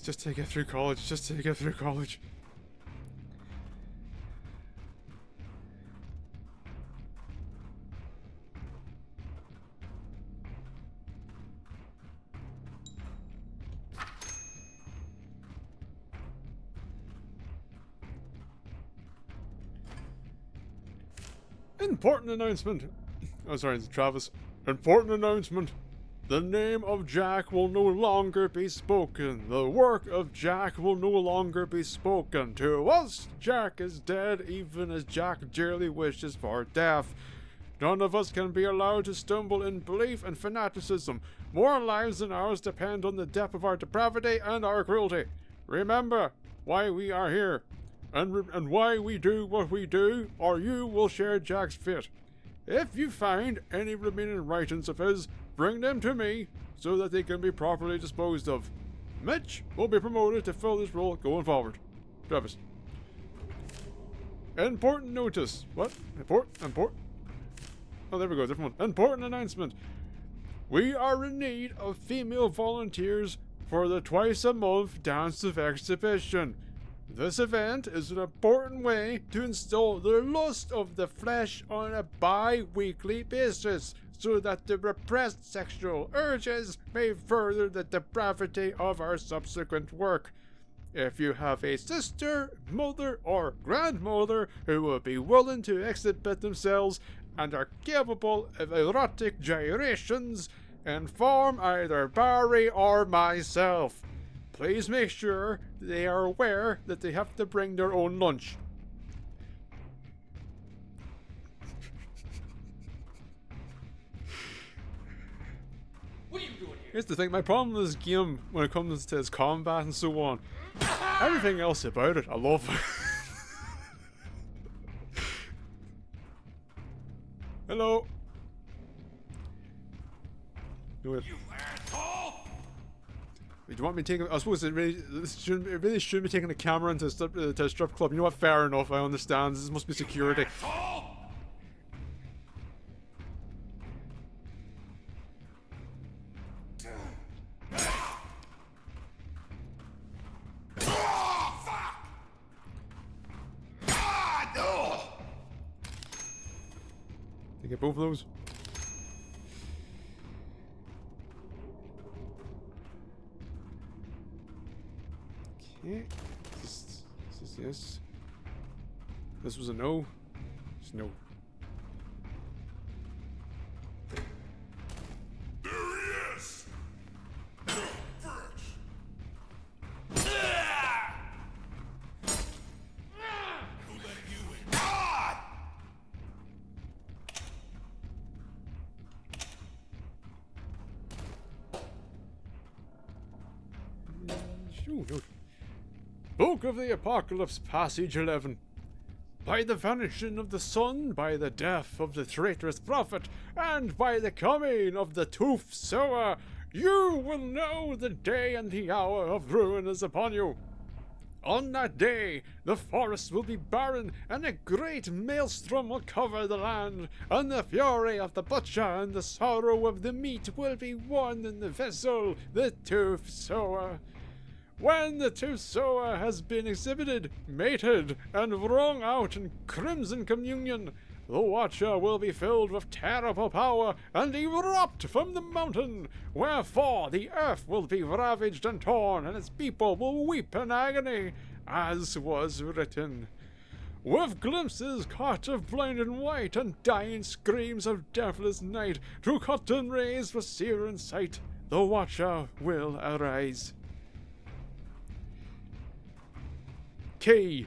Just to get through college, just to get through college. Important announcement. Oh, sorry, it's Travis. Important announcement. The name of Jack will no longer be spoken. The work of Jack will no longer be spoken. To us, Jack is dead, even as Jack dearly wishes for death. None of us can be allowed to stumble in belief and fanaticism. More lives than ours depend on the depth of our depravity and our cruelty. Remember why we are here, and why we do what we do, or you will share Jack's fate. If you find any remaining writings of his, bring them to me so that they can be properly disposed of. Mitch will be promoted to fill this role going forward. Travis. Important notice. What? Important? Oh, there we go. Different one. Important announcement. We are in need of female volunteers for the twice-a-month Dance of Exhibition. This event is an important way to instill the lust of the flesh on a bi-weekly basis, so that the repressed sexual urges may further the depravity of our subsequent work. If you have a sister, mother, or grandmother who will be willing to exhibit themselves and are capable of erotic gyrations, inform either Barry or myself. Please make sure they are aware that they have to bring their own lunch. Here's the thing, my problem with this game when it comes to its combat and so on, everything else about it, I love. Hello. No, wait. You asshole! Do you want me taking? I suppose it really shouldn't be taking a camera into a strip club. You know what? Fair enough. I understand. This must be security. Asshole! Oh, fuck! Ah, no! You get both of those. Okay. This is yes. This was a no. It's no. There he is! First! Who let you in? God! Shoot. Book of the Apocalypse, Passage 11. By the vanishing of the sun, by the death of the traitorous prophet, and by the coming of the tooth sower, you will know the day and the hour of ruin is upon you. On that day, the forests will be barren, and a great maelstrom will cover the land, and the fury of the butcher and the sorrow of the meat will be one in the vessel, the tooth sower. When the tooth sower has been exhibited, mated, and wrung out in crimson communion, the watcher will be filled with terrible power and erupt from the mountain. Wherefore the earth will be ravaged and torn, and its people will weep in agony, as was written. With glimpses caught of blinding white and dying screams of deathless night, through cotton rays for searing sight, the watcher will arise. Key.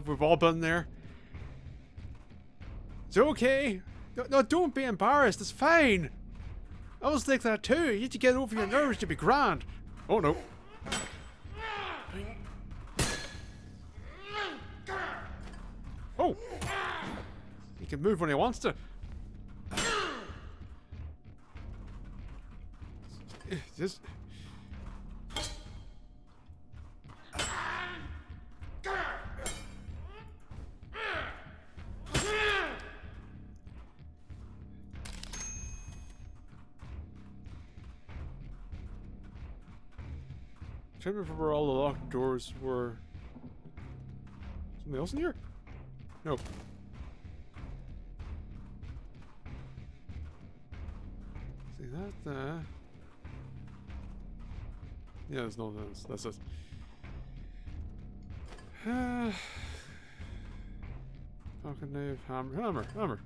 We've all been there. It's okay. No, don't be embarrassed. It's fine. I was like that too. You need to get over your nerves to be grand. Oh no. Oh. He can move when he wants to. Just. I can't remember where all the locked doors were. Something else in here? Nope. See that? Yeah, there's no. That's it. Falcon knife, hammer.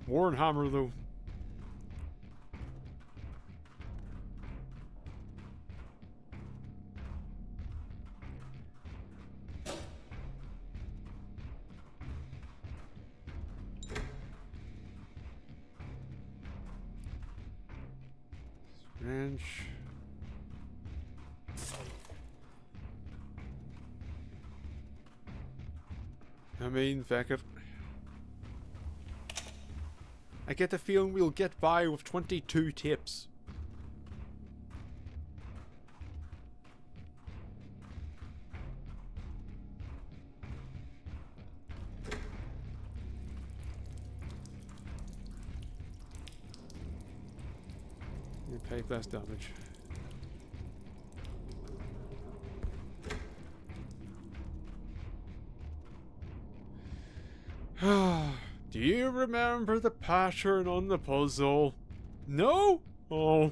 Worn hammer though. Wrench. I mean, fuck it. I get the feeling we'll get by with 22 tips. Take less damage. Do you remember the pattern on the puzzle? No? Oh.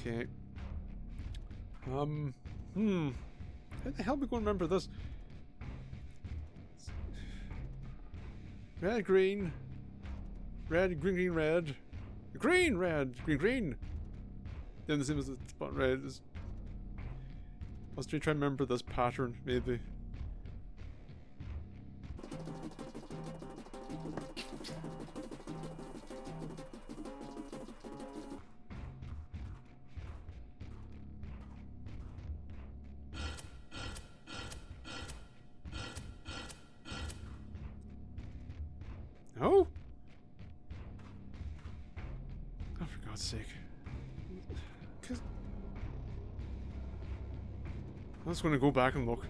Okay. How the hell am I going to remember this? Red, green. Red, green, green, red. Green, red, green, green. Then the same as the spot red is. I was trying to remember this pattern, maybe. Oh? Oh, for God's sake. I'm just gonna go back and look.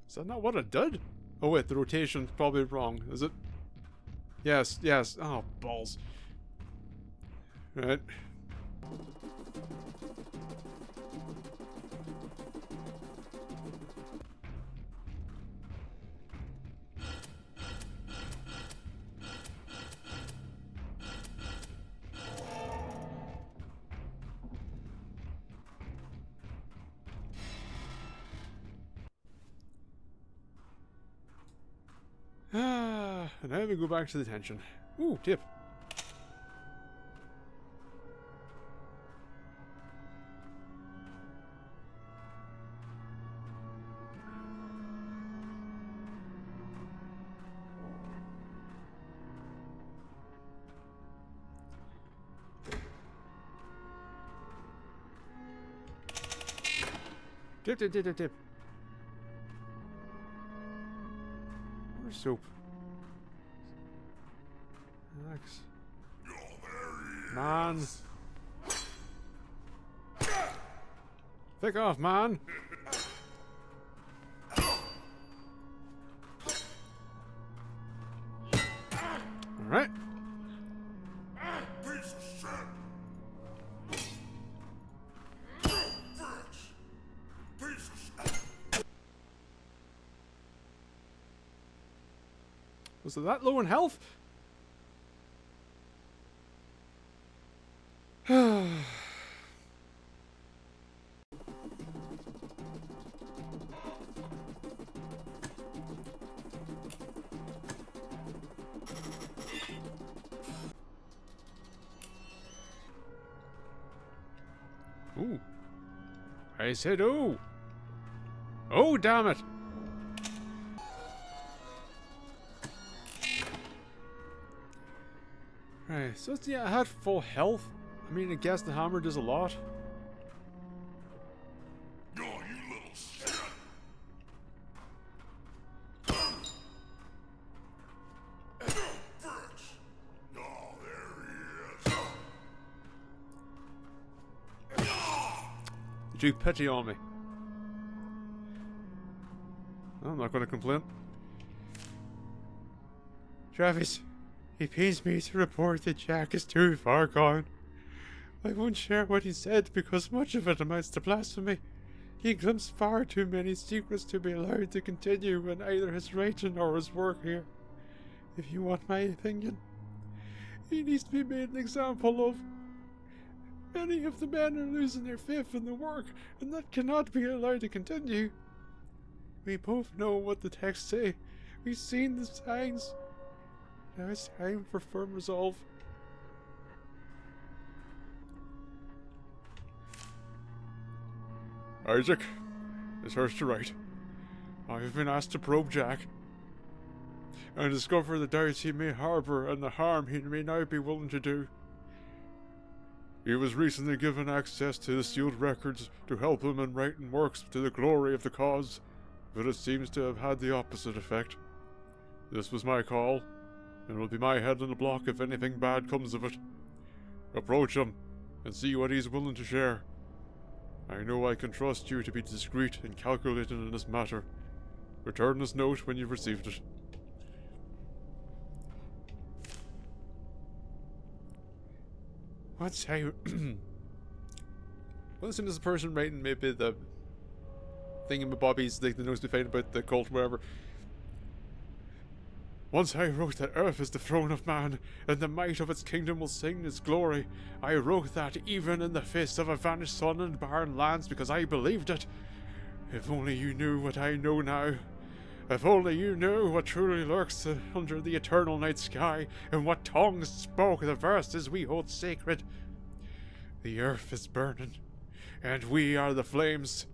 Is that not what it did? Oh wait, the rotation's probably wrong, is it? Yes, yes. Oh, balls. Right. And now we go back to the tension. Ooh, tip. Tip, tip, tip, tip, tip. Where's soap? Relax. Man. Pick off, man. Alright. Piece of shit. Piece of shit. Was it that low in health? Ooh. I said ooh. Oh, damn it. Right, so yeah, I had full health. I mean, I guess the hammer does a lot. Oh, you little shit. Bricks. Oh, there he is. You took pity on me. I'm not going to complain. Travis, it pains me to report that Jack is too far gone. I won't share what he said because much of it amounts to blasphemy. He glimpsed far too many secrets to be allowed to continue in either his writing or his work here. If you want my opinion, he needs to be made an example of. Many of the men are losing their faith in the work, and that cannot be allowed to continue. We both know what the texts say. We've seen the signs. Now it's time for firm resolve. Isaac, it's hers to write. I have been asked to probe Jack and discover the doubts he may harbour and the harm he may now be willing to do. He was recently given access to the sealed records to help him in writing works to the glory of the cause, but it seems to have had the opposite effect. This was my call, and will be my head on the block if anything bad comes of it. Approach him, and see what he's willing to share. I know I can trust you to be discreet and calculated in this matter, Return this note when you've received it. What's how? Well, as soon as the person writing maybe the thingamabobbies, like the notes we found about the cult, whatever. Once I wrote that Earth is the throne of man, and the might of its kingdom will sing its glory. I wrote that even in the face of a vanished sun and barren lands because I believed it. If only you knew what I know now. If only you knew what truly lurks under the eternal night sky, and what tongues spoke the verses we hold sacred. The earth is burning, and we are the flames.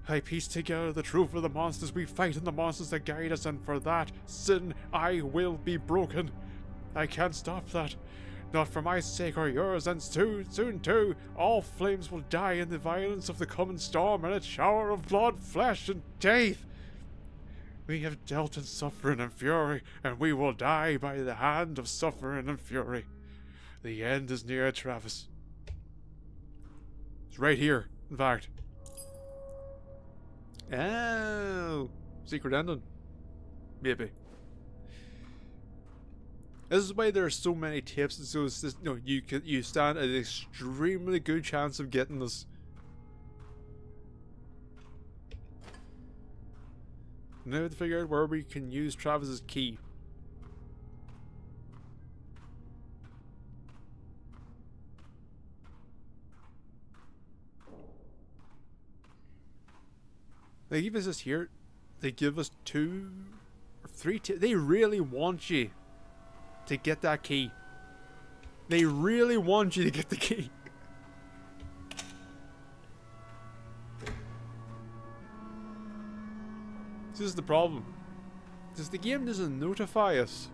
I piece together the truth of the monsters we fight and the monsters that guide us, and for that sin I will be broken. I can't stop that. Not for my sake or yours, and soon too, all flames will die in the violence of the coming storm and its shower of blood, flesh, and death. We have dealt in suffering and fury, and we will die by the hand of suffering and fury. The end is near, Travis. It's right here, in fact. Oh, secret ending. Maybe. This is why there are so many tips. So it's this, you stand an extremely good chance of getting this. Now we have to figure out where we can use Travis's key. They give us this here. They give us 2 or 3 tips. They really want you to get that key. They really want you to get the key. This is the problem. Because the game doesn't notify us.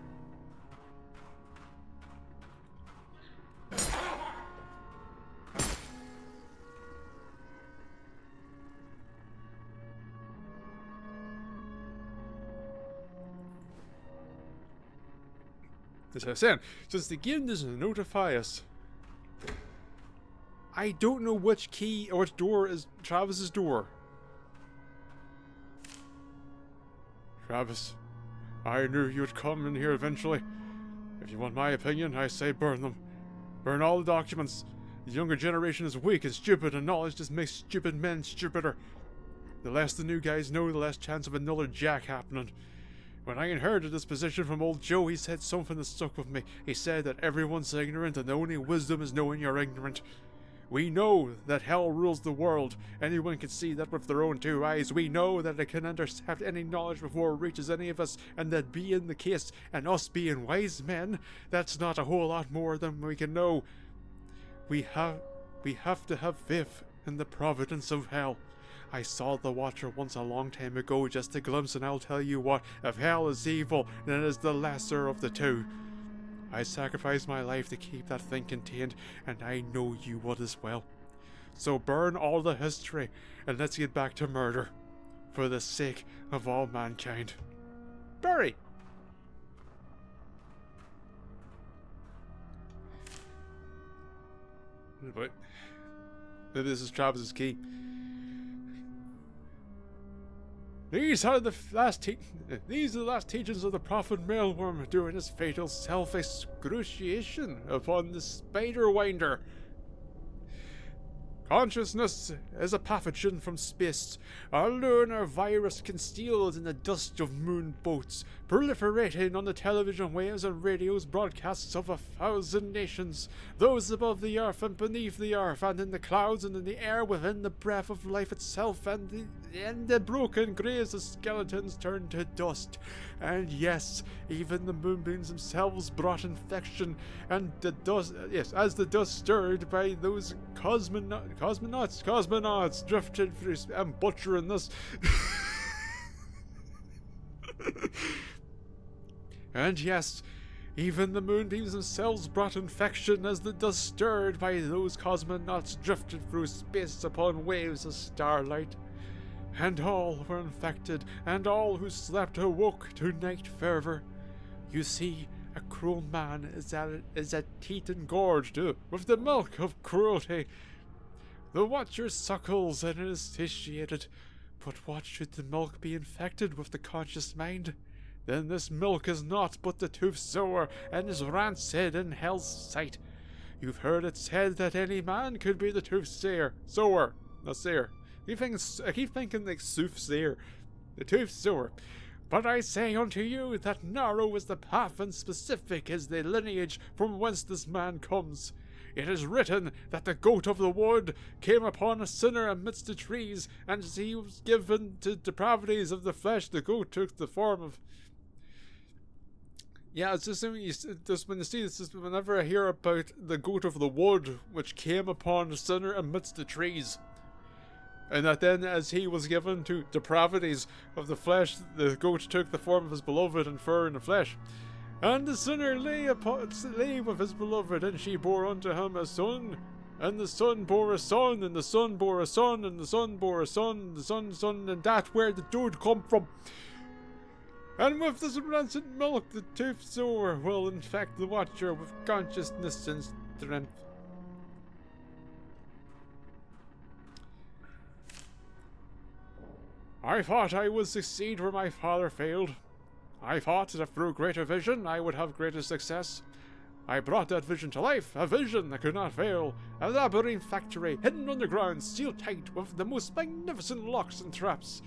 As I was saying, since the game doesn't notify us, I don't know which key or which door is Travis's door. Travis, I knew you'd come in here eventually. If you want my opinion, I say burn them. Burn all the documents. The younger generation is weak and stupid, and knowledge just makes stupid men stupider. The less the new guys know, the less chance of another jack happening. When I inherited this position from old Joe, he said something that stuck with me. He said that everyone's ignorant and the only wisdom is knowing you're ignorant. We know that hell rules the world. Anyone can see that with their own 2 eyes. We know that it can intercept any knowledge before it reaches any of us, and that being the case, and us being wise men, that's not a whole lot more than we can know. We have to have faith in the providence of hell. I saw the Watcher once a long time ago, just a glimpse, and I'll tell you what, if hell is evil, then it is the lesser of the 2. I sacrificed my life to keep that thing contained, and I know you would as well. So burn all the history, and let's get back to murder, for the sake of all mankind. Barry! But maybe this is Travis's key. These are the last teachings of the prophet Mailworm during his fatal self-excruciation upon the Spider Winder. Consciousness is a pathogen from space, a lunar virus concealed in the dust of moon boats, proliferating on the television waves and radios broadcasts of 1,000 nations, those above the earth and beneath the earth, and in the clouds and in the air within the breath of life itself, and in the broken graves of skeletons turned to dust. And yes, even the moonbeams themselves brought infection, and the dust, yes, as the dust stirred by those cosmonauts drifted through. I'm butchering this. And yes, even the moonbeams themselves brought infection as the dust stirred by those cosmonauts drifted through space upon waves of starlight. And all were infected, and all who slept awoke to night fervor. You see, a cruel man is at teeth engorged with the milk of cruelty. The Watcher suckles and is satiated, But what should the milk be infected with the conscious mind? Then this milk is naught but the tooth sower, and is rancid in hell's sight. You've heard it said that any man could be the tooth sower, not sayer. I keep thinking like soothsayer, the tooth sower. But I say unto you that narrow is the path and specific is the lineage from whence this man comes. It is written that the goat of the wood came upon a sinner amidst the trees, and as he was given to depravities of the flesh, the goat took the form of... Yeah, it's just when you see this, just whenever I hear about the goat of the wood, which came upon a sinner amidst the trees, and that then as he was given to depravities of the flesh, the goat took the form of his beloved and fur in the flesh. And the sinner lay with his beloved, and she bore unto him a son. And the son bore a son, and the son bore a son, and the son bore a son, and the son, and that where the dude come from. And with this rancid milk, the tooth sower will infect the watcher with consciousness and strength. I thought I would succeed where my father failed. I thought that through greater vision I would have greater success. I brought that vision to life, a vision that could not fail, a labyrinth factory hidden underground, sealed tight with the most magnificent locks and traps.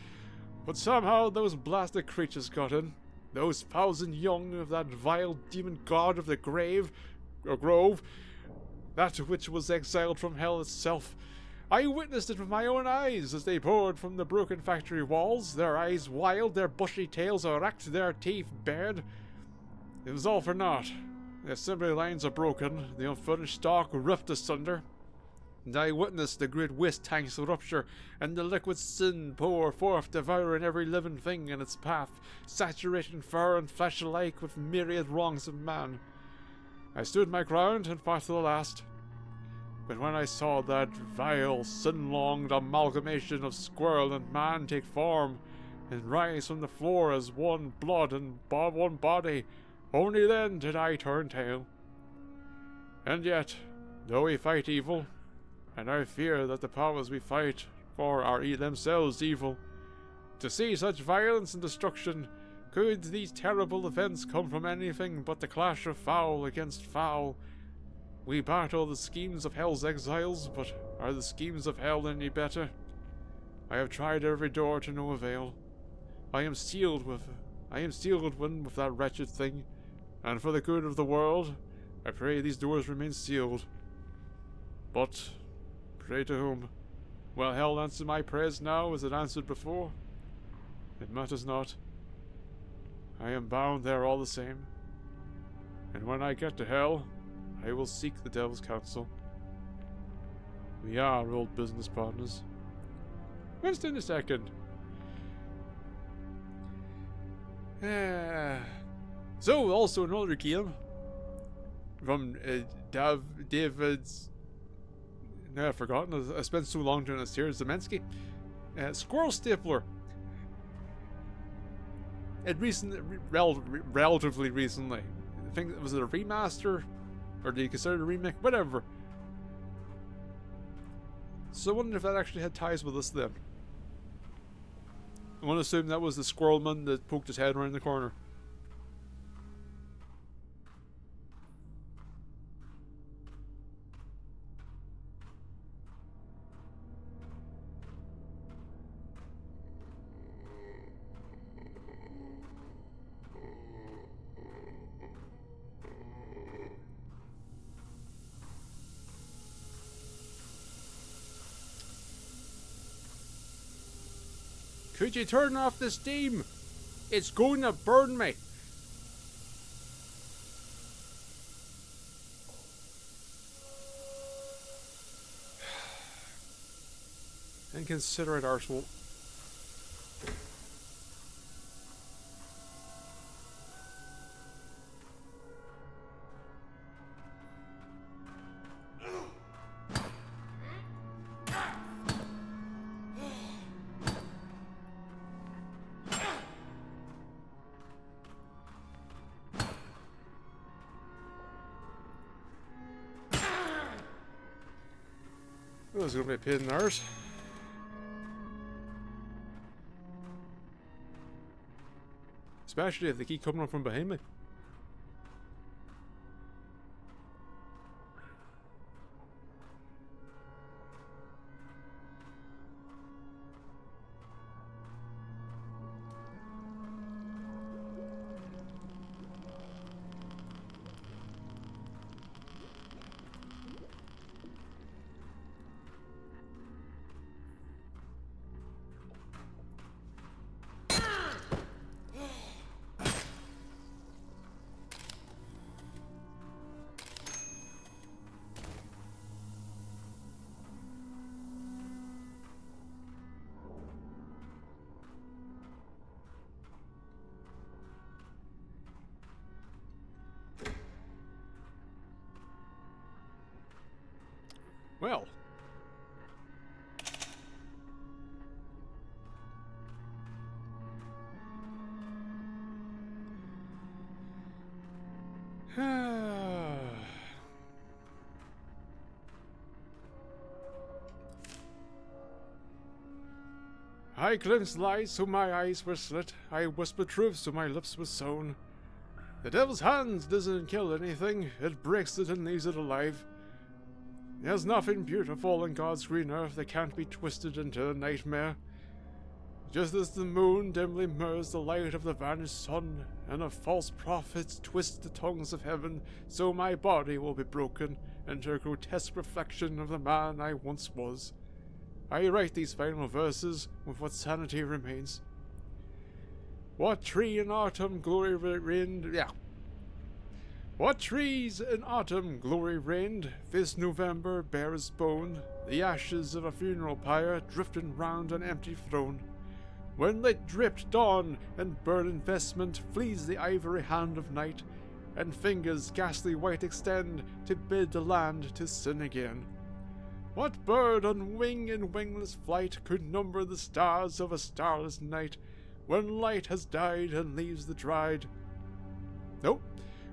But somehow those blasted creatures got in, those thousand young of that vile demon god of the grove, that which was exiled from hell itself. I witnessed it with my own eyes as they poured from the broken factory walls, their eyes wild, their bushy tails erect, their teeth bared. It was all for naught. The assembly lines are broken, the unfinished stock ripped asunder, and I witnessed the great waste tanks rupture, and the liquid sin pour forth, devouring every living thing in its path, saturating fur and flesh alike with myriad wrongs of man. I stood my ground and fought to the last. But when I saw that vile, sin-longed amalgamation of squirrel and man take form, and rise from the floor as one blood and one body, only then did I turn tail. And yet, though we fight evil, and I fear that the powers we fight for are themselves evil, to see such violence and destruction, could these terrible events come from anything but the clash of fowl against fowl? We battle the schemes of hell's exiles, but are the schemes of hell any better? I have tried every door to no avail. I am sealed with that wretched thing, and for the good of the world, I pray these doors remain sealed. But, pray to whom? Will hell answer my prayers now as it answered before? It matters not. I am bound there all the same. And when I get to hell, I will seek the devil's counsel. We are old business partners. Winston II. So, also another game from David's... No, I've forgotten. I spent so long doing this here. Zemensky. Squirrel Stapler. It relatively recently. I think, was it a remaster? Or do you consider it a remake? Whatever. So I wonder if that actually had ties with us then. I'm going to assume that was the squirrel man that poked his head around the corner. Could you turn off the steam? It's going to burn me. Inconsiderate arsehole. This is going to be a pain in the arse. Especially if they keep coming up from behind me. Well. I glimpsed lies, so my eyes were slit. I whispered truth, so my lips were sewn. The devil's hand doesn't kill anything, it breaks it and leaves it alive. There's nothing beautiful in God's green earth that can't be twisted into a nightmare. Just as the moon dimly mirrors the light of the vanished sun, and the false prophets twist the tongues of heaven, so my body will be broken into a grotesque reflection of the man I once was. I write these final verses with what sanity remains. What tree in autumn glory reigned? What trees in autumn glory reigned, this November bears bone, the ashes of a funeral pyre drifting round an empty throne. When lit dripped dawn and burning vestment flees the ivory hand of night, and fingers ghastly white extend to bid the land to sin again. What bird on wing and wingless flight could number the stars of a starless night, when light has died and leaves the dried? Nope.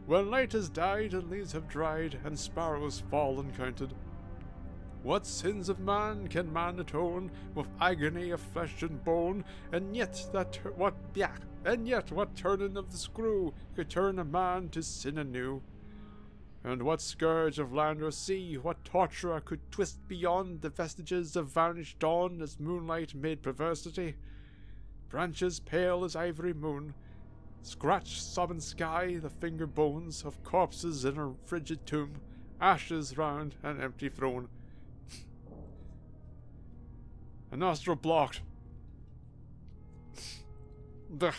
When light has died and leaves have dried, and sparrows fall uncounted. What sins of man can man atone with agony of flesh and bone? And yet what turning of the screw could turn a man to sin anew? And what scourge of land or sea, what torturer could twist beyond the vestiges of vanished dawn as moonlight made perversity? Branches pale as ivory moon, scratch sobbing sky, the finger bones of corpses in a frigid tomb, ashes round an empty throne. A nostril blocked. Ugh.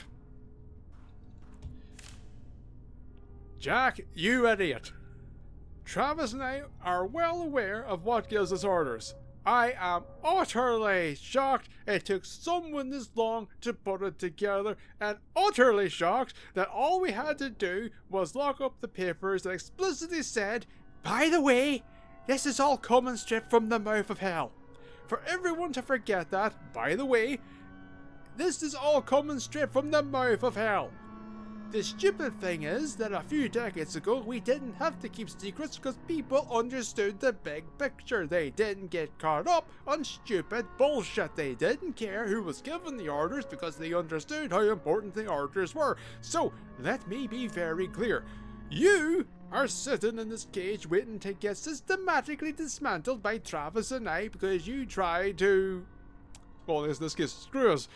Jack, you idiot. Travis and I are well aware of what gives us orders. I am utterly shocked it took someone this long to put it together, and utterly shocked that all we had to do was lock up the papers that explicitly said, by the way, this is all coming straight from the mouth of hell. For everyone to forget that, by the way, this is all coming straight from the mouth of hell. The stupid thing is that a few decades ago we didn't have to keep secrets because people understood the big picture. They didn't get caught up on stupid bullshit. They didn't care who was given the orders because they understood how important the orders were. So, let me be very clear. You are sitting in this cage waiting to get systematically dismantled by Travis and I because you tried to... well, in this case, screw us.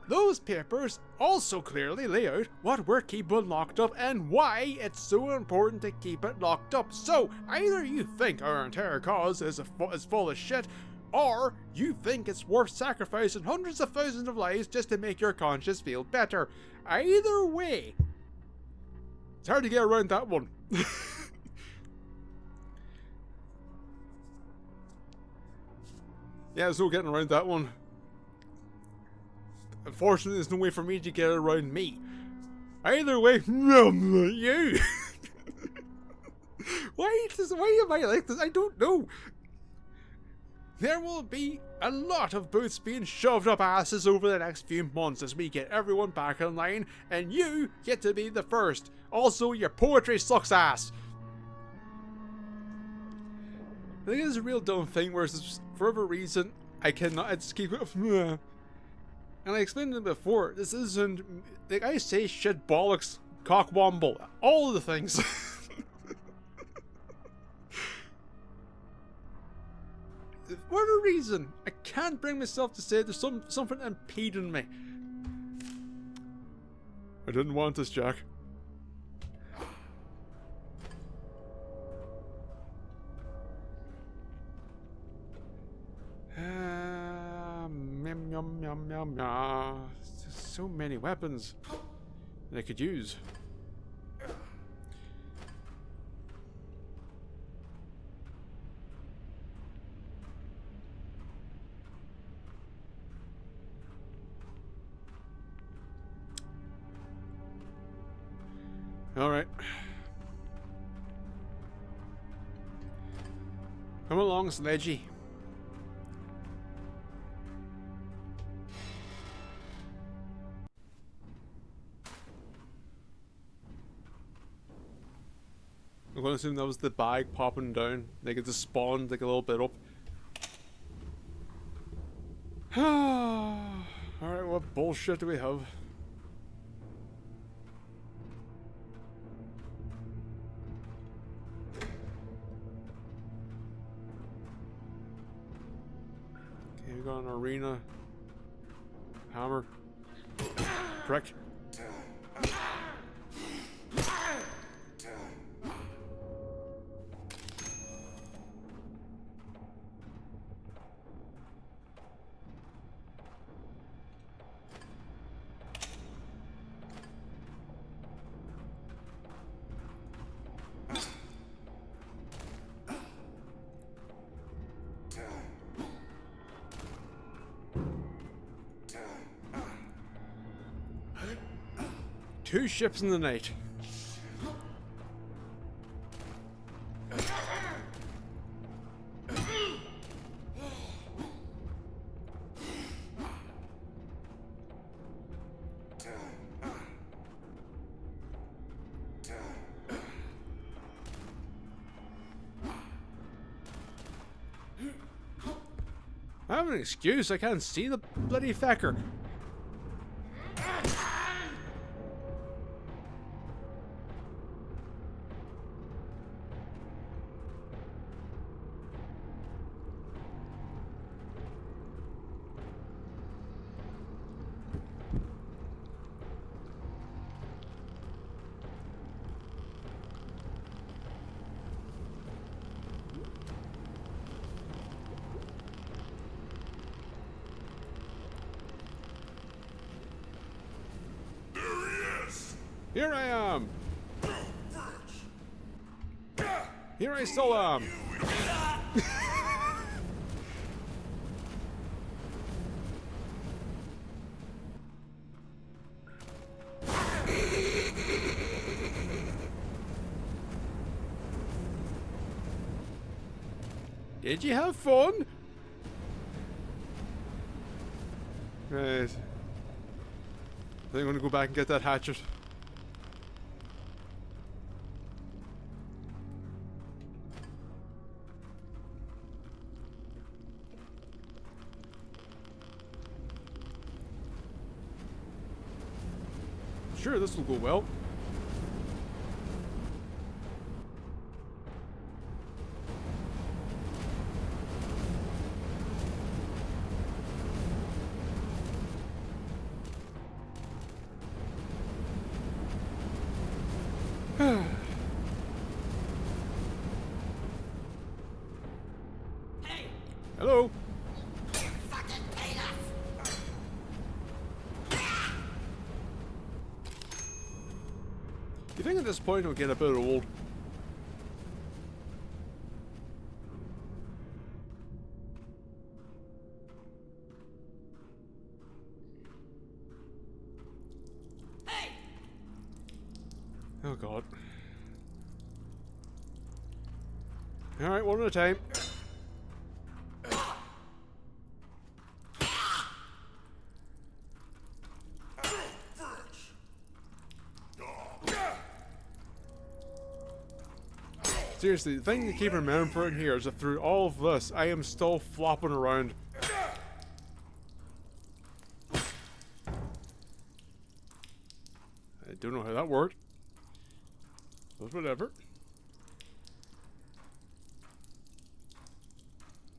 Those papers also clearly lay out what we're keeping locked up and why it's so important to keep it locked up. So, either you think our entire cause is full of shit, or you think it's worth sacrificing hundreds of thousands of lives just to make your conscience feel better. Either way, it's hard to get around that one. Yeah, there's no getting around that one. Unfortunately, there's no way for me to get around me. Either way, you. Why am I like this? I don't know. There will be a lot of boots being shoved up asses over the next few months as we get everyone back in line, and you get to be the first. Also, your poetry sucks ass. I think it's a real dumb thing where for whatever reason, I cannot just keep it. And I explained it before, this isn't, like, I say shit, bollocks, cockwomble, all of the things. For whatever reason, I can't bring myself to say there's something impeding me. I didn't want this, Jack. Yum, yum, yum, yum, yum. So many weapons that I could use. All right. Come along, Sledgy. I'm going to assume that was the bag popping down. Like it just spawned like a little bit up. Alright, what bullshit do we have? Okay, we got an arena. Hammer. Prick. Two ships in the night. I have an excuse, I can't see the bloody fecker. Here I am! Here I still am! Did you have fun? Right. I think I'm gonna go back and get that hatchet. Sure, this will go well. Hey! Hello. Fucking penis! You think at this point it'll get a bit old? Hey! Oh god. Alright, one at a time. Seriously, the thing to keep remembering here is that through all of this, I am still flopping around. don't know how that worked. But whatever.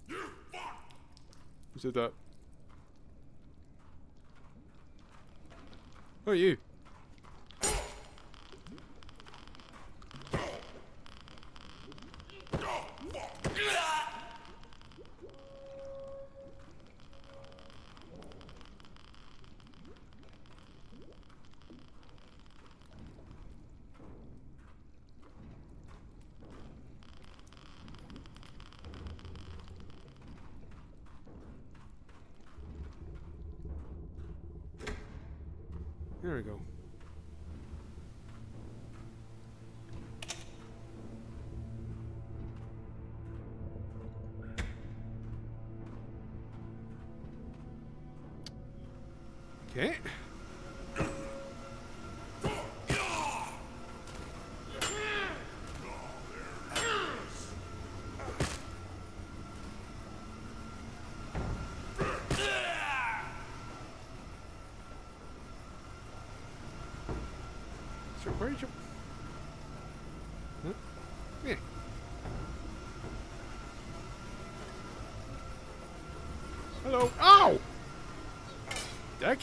Who said that? Who are you? There we go. Okay. So where did you? Huh? Yeah. Hello. Ow! Dick.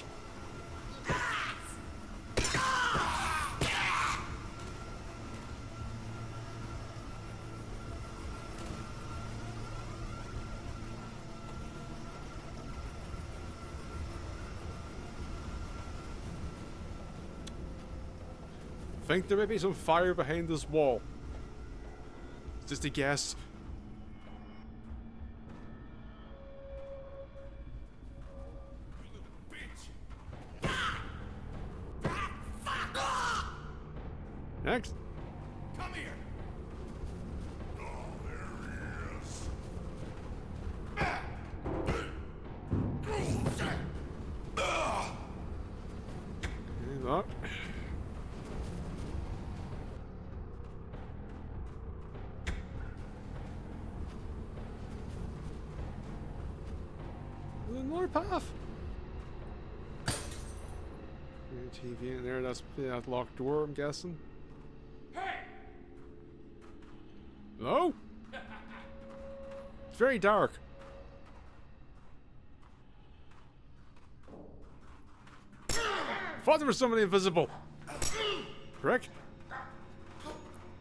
I think there may be some fire behind this wall. Just a guess. Next. Come here. Oh, there he is. Okay, that. Another path. TV in there. That's that locked door, I'm guessing. Hey! Hello? It's very dark. Thought there was somebody invisible. Prick.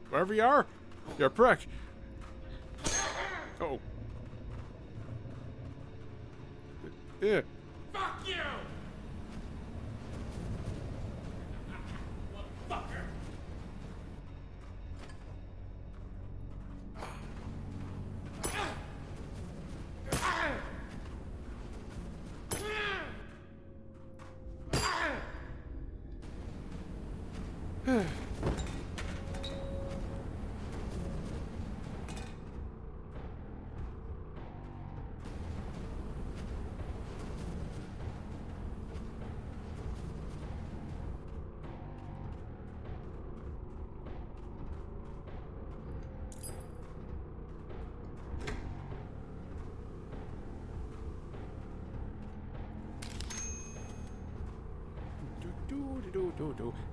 Wherever you are, you're a prick. Uh oh. Yeah. Fuck you! Motherfucker!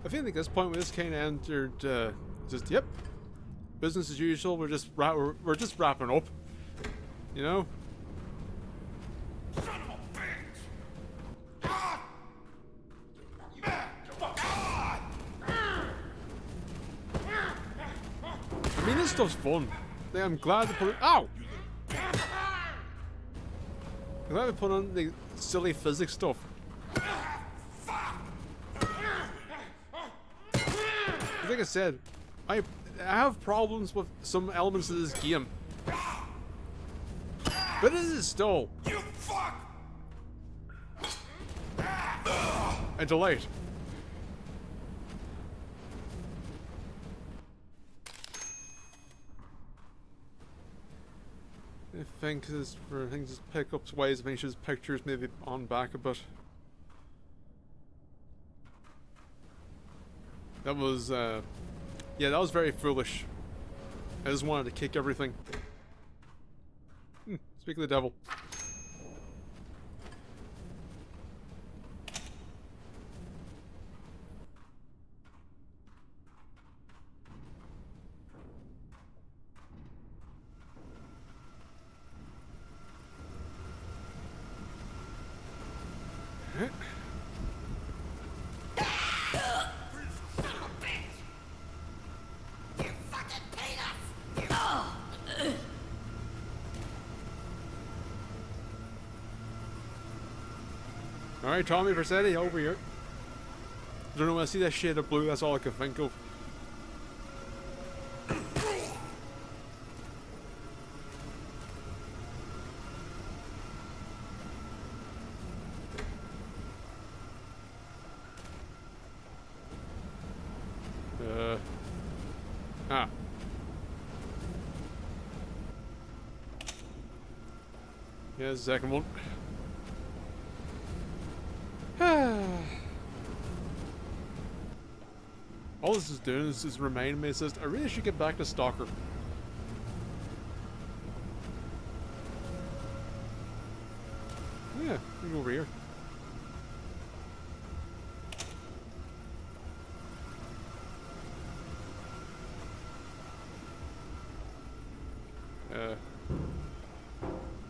I feel like at this point we just kind of entered, just yep, business as usual. We're just wrapping up, you know. Son of a bitch! Ah! I mean, this stuff's fun. Like, I'm glad to put it. Ow! I'm glad to put on the silly physics stuff. Like I said, I have problems with some elements of this game, but this is still You fuck! a delight. I think this for things as pickups wise, I think his pictures maybe on back a bit. That was, yeah, that was very foolish. I just wanted to kick everything. Speak of the devil. Alright, Tommy Versetti, over here. I don't know, when I see that shade of blue, that's all I can think of. Ah. Here's the second one. All this is doing is just reminding me, it says, I really should get back to Stalker. Yeah, we can go over here.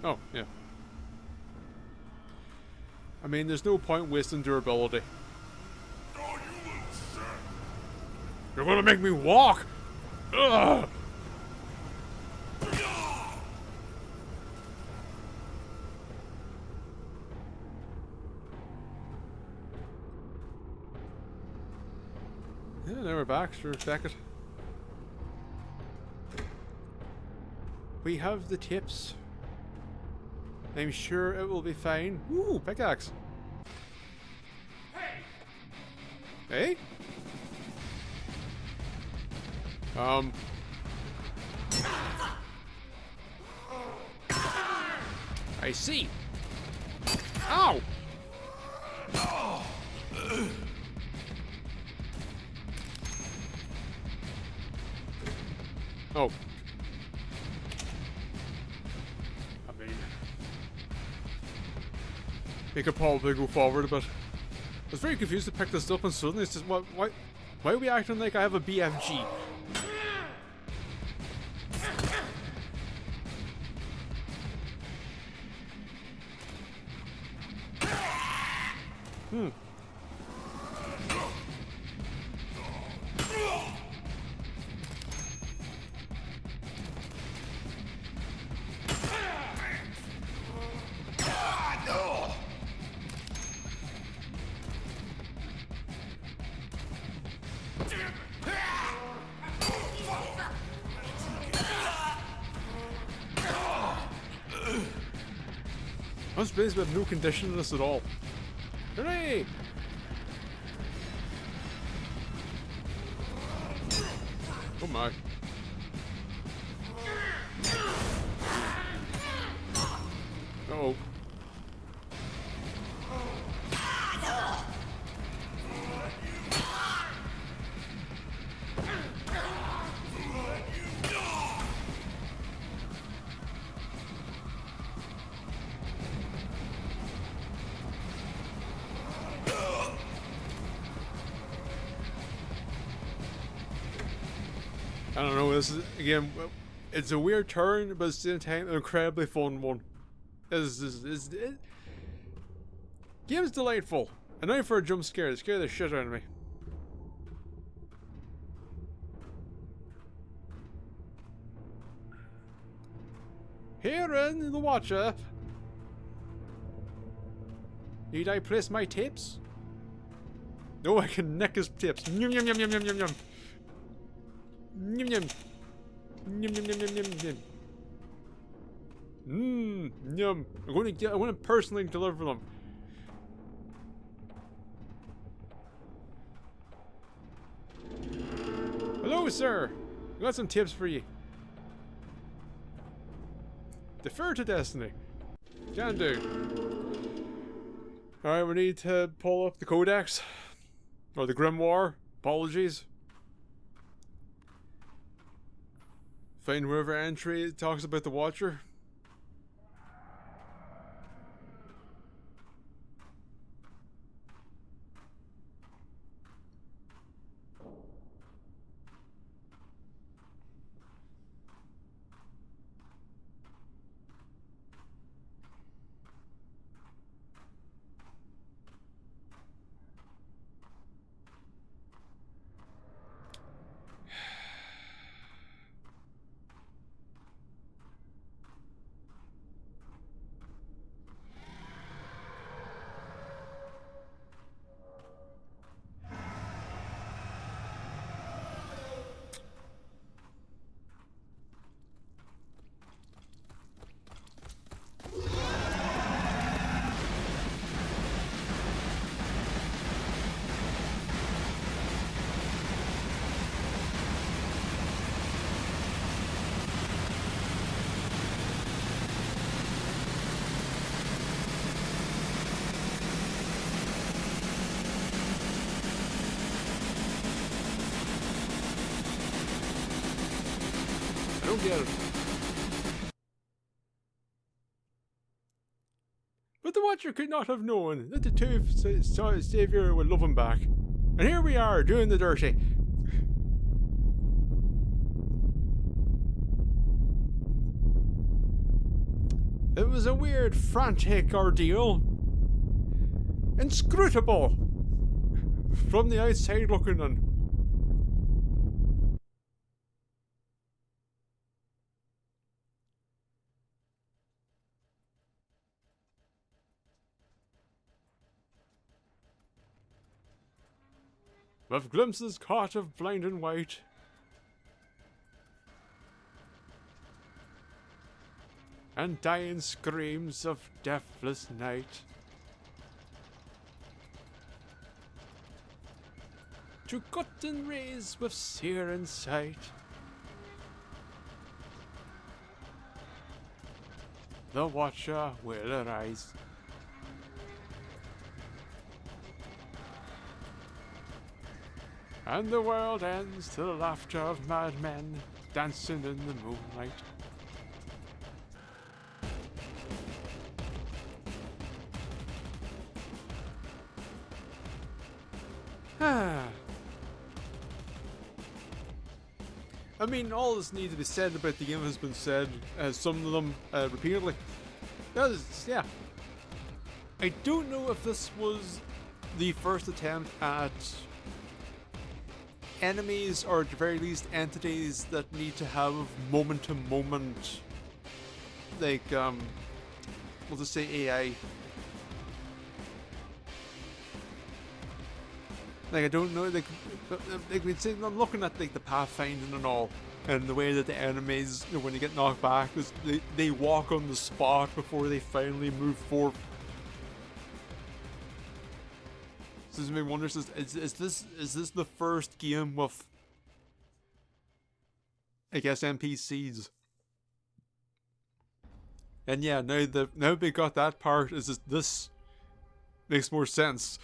Oh, yeah. I mean, there's no point wasting durability. Oh, you little shit! You're gonna make me walk! Ugh! Yeah, now we're back. Sure, check it. We have the tips. I'm sure it will be fine. Ooh, pickaxe. Hey? I see. Ow! Oh. I mean, we could probably go forward a bit. I was very confused to pick this up and suddenly it's just, why are we acting like I have a BFG? I'm surprised we have no condition in this at all. Hooray! Oh my. Uh-oh. I don't know, this is, again, it's a weird turn, but at the same time, an incredibly fun one. Game's delightful. And now for a jump scare, it scared the shit out of me. Herein the Watcher. Need I place my tips? No, I can neck his tips. Yum yum yum yum yum yum yum. Yum yum. Yum yum yum yum yum yum. Yum. I'm going to personally deliver them. Hello, sir. I got some tips for you. Defer to destiny. Can do. Alright, we need to pull up the Codex. Or the Grimoire. Apologies. Find wherever entry talks about the Watcher. don't get it. But the Watcher could not have known that the Tooth saw his savior would love him back. And here we are, doing the dirty. It was a weird, frantic ordeal. Inscrutable. From the outside looking in. With glimpses caught of blinding white. And dying screams of deathless night. To cut and raise with searing sight. The Watcher will arise. And the world ends to the laughter of madmen dancing in the moonlight. I mean, all this needs to be said about the game has been said, some of them repeatedly. Yeah. I don't know if this was the first attempt at enemies, or at the very least entities that need to have moment to moment, like, we'll just say AI. Like, I don't know, like I'm looking at like the pathfinding and all, and the way that the enemies, you know, when they get knocked back, is they walk on the spot before they finally move forward. So this makes me wonder: is this the first game with, I guess, NPCs? And yeah, now they got that part. Is this makes more sense.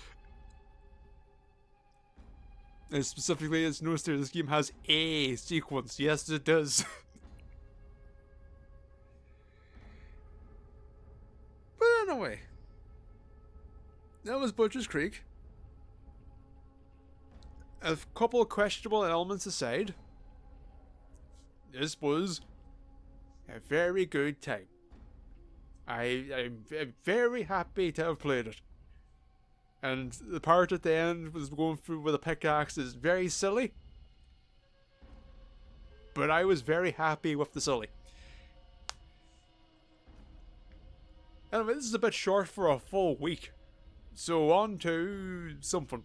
And specifically, as noticed here, this game has a sequence. Yes, it does. But anyway, that was Butcher's Creek. A couple of questionable elements aside, this was a very good time. I'm very happy to have played it. And the part at the end was going through with a pickaxe is very silly. But I was very happy with the silly. Anyway, this is a bit short for a full week. So on to something.